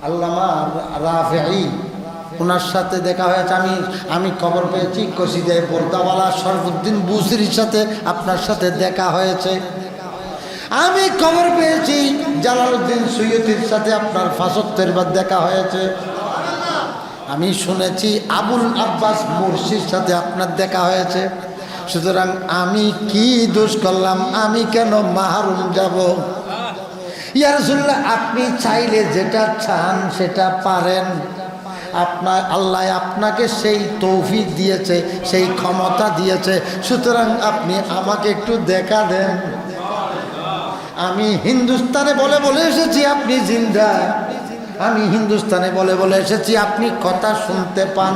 আল্লামা রাফিঈ ওনার সাথে দেখা হয়েছে। আমি খবর পেয়েছি কসিদায়ে বরদাওয়ালা শরফুদ্দিন বুসরির সাথে আপনার সাথে দেখা হয়েছে। আমি খবর পেয়েছি জালালউদ্দিন সুয়ুতির সাথে আপনার 5 ওয়াক্তের বার দেখা হয়েছে। আমি শুনেছি আবুল আব্বাস মুর্শির সাথে আপনার দেখা হয়েছে। সুতরাং আমি কি দোষ করলাম, আমি কেন মাহরুম যাব? ইয়া রাসূলুল্লাহ, আপনি চাইলে যেটা চান সেটা পারেন। আপনার আল্লাহ আপনাকে সেই তৌফিক দিয়েছে, সেই ক্ষমতা দিয়েছে। সুতরাং আপনি আমাকে একটু দেখা দেন। আমি হিন্দুস্তানে বলে এসেছি আপনি জিন্দা, আমি হিন্দুস্তানে বলে এসেছি আপনি কথা শুনতে পান।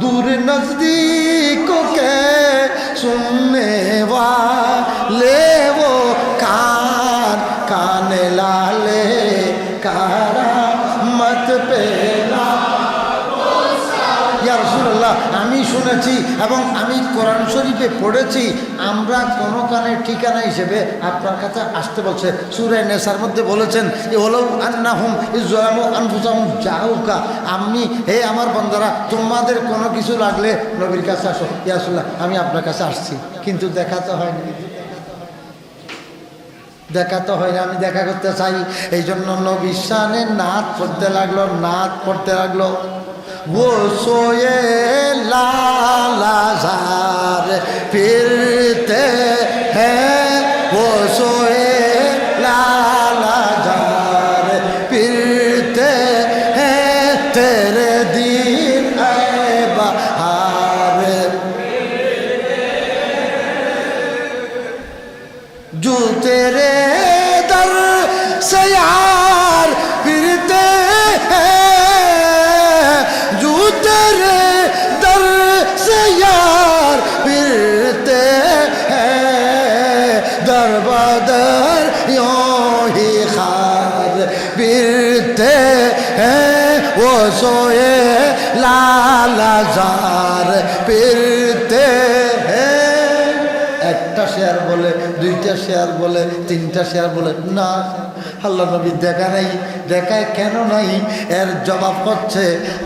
दूर नजदीकों के सुनने वाले वो कान लाले करामत पे ইয়া রাসূলুল্লাহ, আমি শুনেছি এবং আমি কোরআন শরীফে পড়েছি আমরা কোনো কানের ঠিকানা হিসেবে আপনার কাছে আসতে বলছে। সূরা নেসার মধ্যে বলেছেন ওয়ালাউ আন্নাহুম ইযলামু আনফুসাহুম জাউকা, আমি হে আমার বান্দারা তোমাদের কোনো কিছু লাগলে নবীর কাছে আসো। ইয়া রাসূলুল্লাহ, আমি আপনার কাছে আসছি কিন্তু দেখা তো হয়নি, আমি দেখা করতে চাই। এই জন্য নবীর শানে নাত পড়তে লাগলো। वो सोए लालाजार फिरते हैं, वो सोए लालाजार फिरते हैं, तेरे दीन आए बहार जो तेरे दर से यार फिरते हैं, तेरे दर से यार फिरते हैं, दर बदर यूं ही खार फिरते हैं, वो सोए लालाजार फिरते हैं। একটা শেয়ার বলে, দুইটা শেয়ার বলে, তিনটা শেয়ার বলে না, আল্লাহ নবী দেখা নাই। দেখায় কেন নাই? এর জবাব হচ্ছে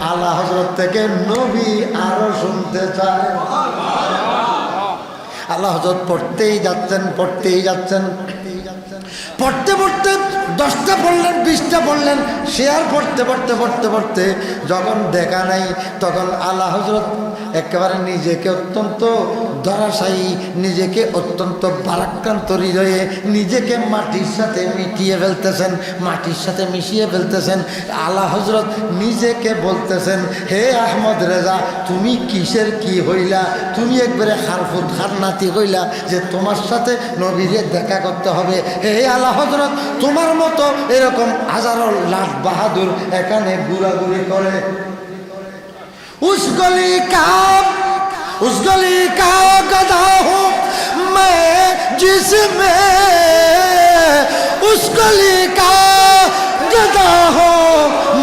আলা হযরত থেকে নবী আরো শুনতে চায়। আলা হযরত পড়তেই যাচ্ছেন, পড়তে পড়তে 10টা পড়লেন, 20টা পড়লেন, শেয়ার পড়তে যখন দেখা নাই তখন আলা হযরত একেবারে নিজেকে অত্যন্ত ধরাশায়ী, নিজেকে অত্যন্ত ভারাক্রান্ত হৃদয়ে নিজেকে মাটির সাথে মিটিয়ে ফেলতেছেন, মাটির সাথে মিশিয়ে ফেলতেছেন। আলা হজরত নিজেকে বলতেছেন, হে আহমদ রেজা, তুমি কিসের কি হইলা? তুমি একবারে খারফুত খারনাতি হইলা যে তোমার সাথে নবীরে দেখা করতে হবে। হে আলা হজরত, তোমার মতো এরকম হাজারো লাখ বাহাদুর এখানে ঘুরাঘুরি করে। उस गली का गधा हूँ मैं जिसमें, उस गली का गधा हूँ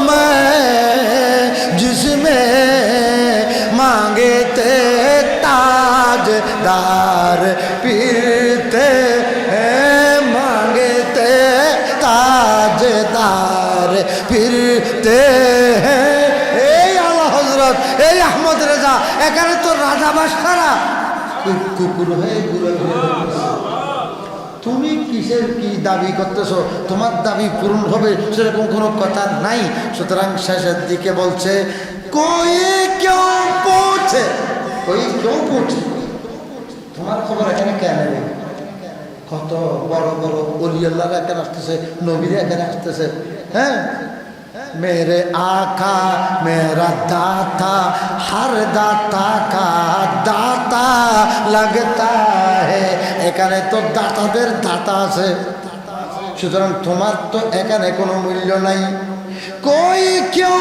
मैं जिसमें मांगे थे ताजदार फिरते हैं, मांगे थे ताजदार फिरते हैं। এই আহমদ রেজা, এখানে তো রাজা বাদশারা কুকুর হয়ে ঘুরে ঘুরে। তুমি কিসের কি দাবি করতেছো? তোমার দাবি পূরণ হবে সেরকম কোনো কথা নাই। সুতরাং শেষের দিকে বলছে, কই কেউ পৌঁছে, কই কেউ পৌঁছে, তোমার খবর এখানে কেন নেবে? কত বড় বড় ওলি আল্লাহরা এখানে আসতেছে, নবীরা এখানে আসতেছে। হ্যাঁ, मेरे आका मेरा दाता हर दाता का दाता लगता है। এখানে তো দাতাদের দাতা আছে, সুতরাং তোমার তো এখানে কোনো মূল্য নাই। कोई क्यों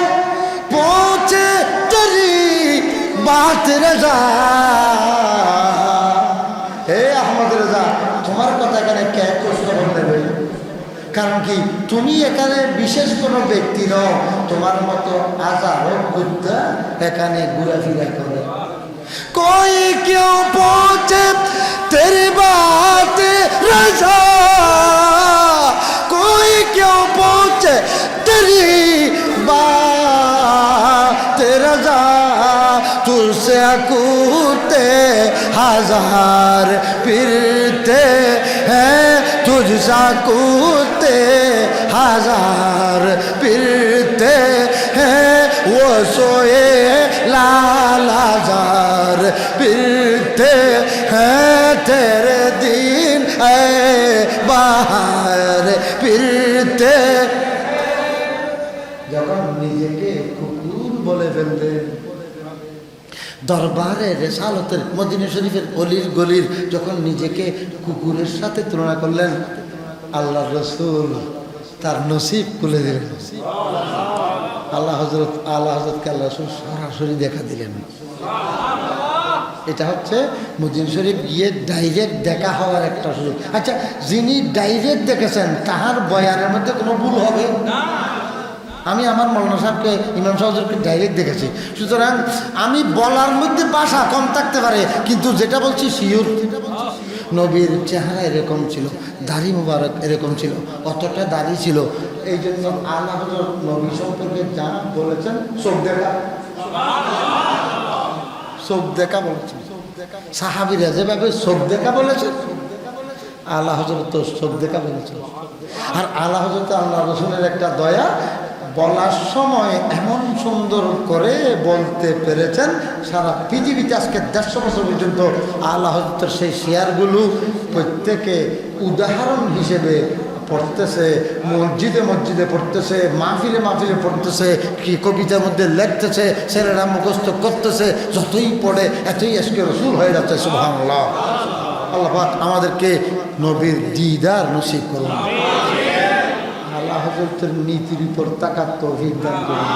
पहुंचे तेरी बात रजा, হে আহমদ রেজা, তোমার কথা এখানে কে কষ্ট নেবে? কারণ কি, তুমি এখানে বিশেষ কোনো ব্যক্তি নও, তোমার মতো হাজারো বুদ্ধা এখানে ঘোরাফেরা করে। কই কেউ পৌঁছে তেরি বাত রাজা, কই কেউ পৌঁছে তেরি বাত রাজা, तुझसे कूदते हजार फिरते हैं, तुझसा कूदते हजार फिरते हैं, वो सोए लाल हजार फिरते हैं, तेरे दिन है बाहर फिरते। যখন নিজেকে কুকুর বলে ফেলবে, দরবারে রেসালতের মদিনা শরীফের অলির গলির যখন নিজেকে কুকুরের সাথে তুলনা করলেন, আল্লাহ রসুল তার নসিব খুলে দিলেন। আল্লাহ হজরতকে আল্লাহ রসুল সরাসরি দেখা দিলেন। এটা হচ্ছে মদিনা শরীফ গিয়ে ডাইরেক্ট দেখা হওয়ার একটা সুযোগ। আচ্ছা, যিনি ডাইরেক্ট দেখেছেন তাহার বয়ানের মধ্যে কোনো ভুল হবে না? আমি আমার মৌলানা সাহেবকে, ইমাম সাহেবকে ডাইরেক্ট দেখেছি, সুতরাং আমি বলার মধ্যে ভাষা কম থাকতে পারে, কিন্তু যেটা বলছি শিওর। নবীর চেহারা এরকম ছিল, দাড়ি মুবারক এরকম ছিল, অতটা দাড়ি ছিল। এই জন্য আল্লাহ হযরত নবী সম্পর্কে যা বলেছেন, চোখ দেখা, চোখ দেখা বলেছেন। সাহাবীরা যেভাবে চোখ দেখা বলেছেন, আল্লাহ হযরত তো চোখ দেখা বলেছেন। আর আল্লাহ হযরত আল্লাহ রসুলের একটা দয়া, বলার সময় এমন সুন্দর করে বলতে পেরেছেন, সারা পৃথিবীতে আজকে 150 বছর পর্যন্ত আল্লাহ হযরতের সেই শেয়ারগুলো প্রত্যেকে উদাহরণ হিসেবে পড়তেছে, মসজিদে মসজিদে পড়তেছে, মাহফিলে মাহফিলে পড়তেছে, কি কবিতার মধ্যে লিখতেছে, ছেলেরা মুখস্থ করতেছে, যতই পড়ে এতই আজকে রসুল হয়ে যাচ্ছে। সুবহানাল্লাহ। আল্লাহ পাক আমাদেরকে নবীর দিদার নসিব করুন। আল্লাহ হযরতের নীতির উপর তাকাত তৌফিক দান করুন।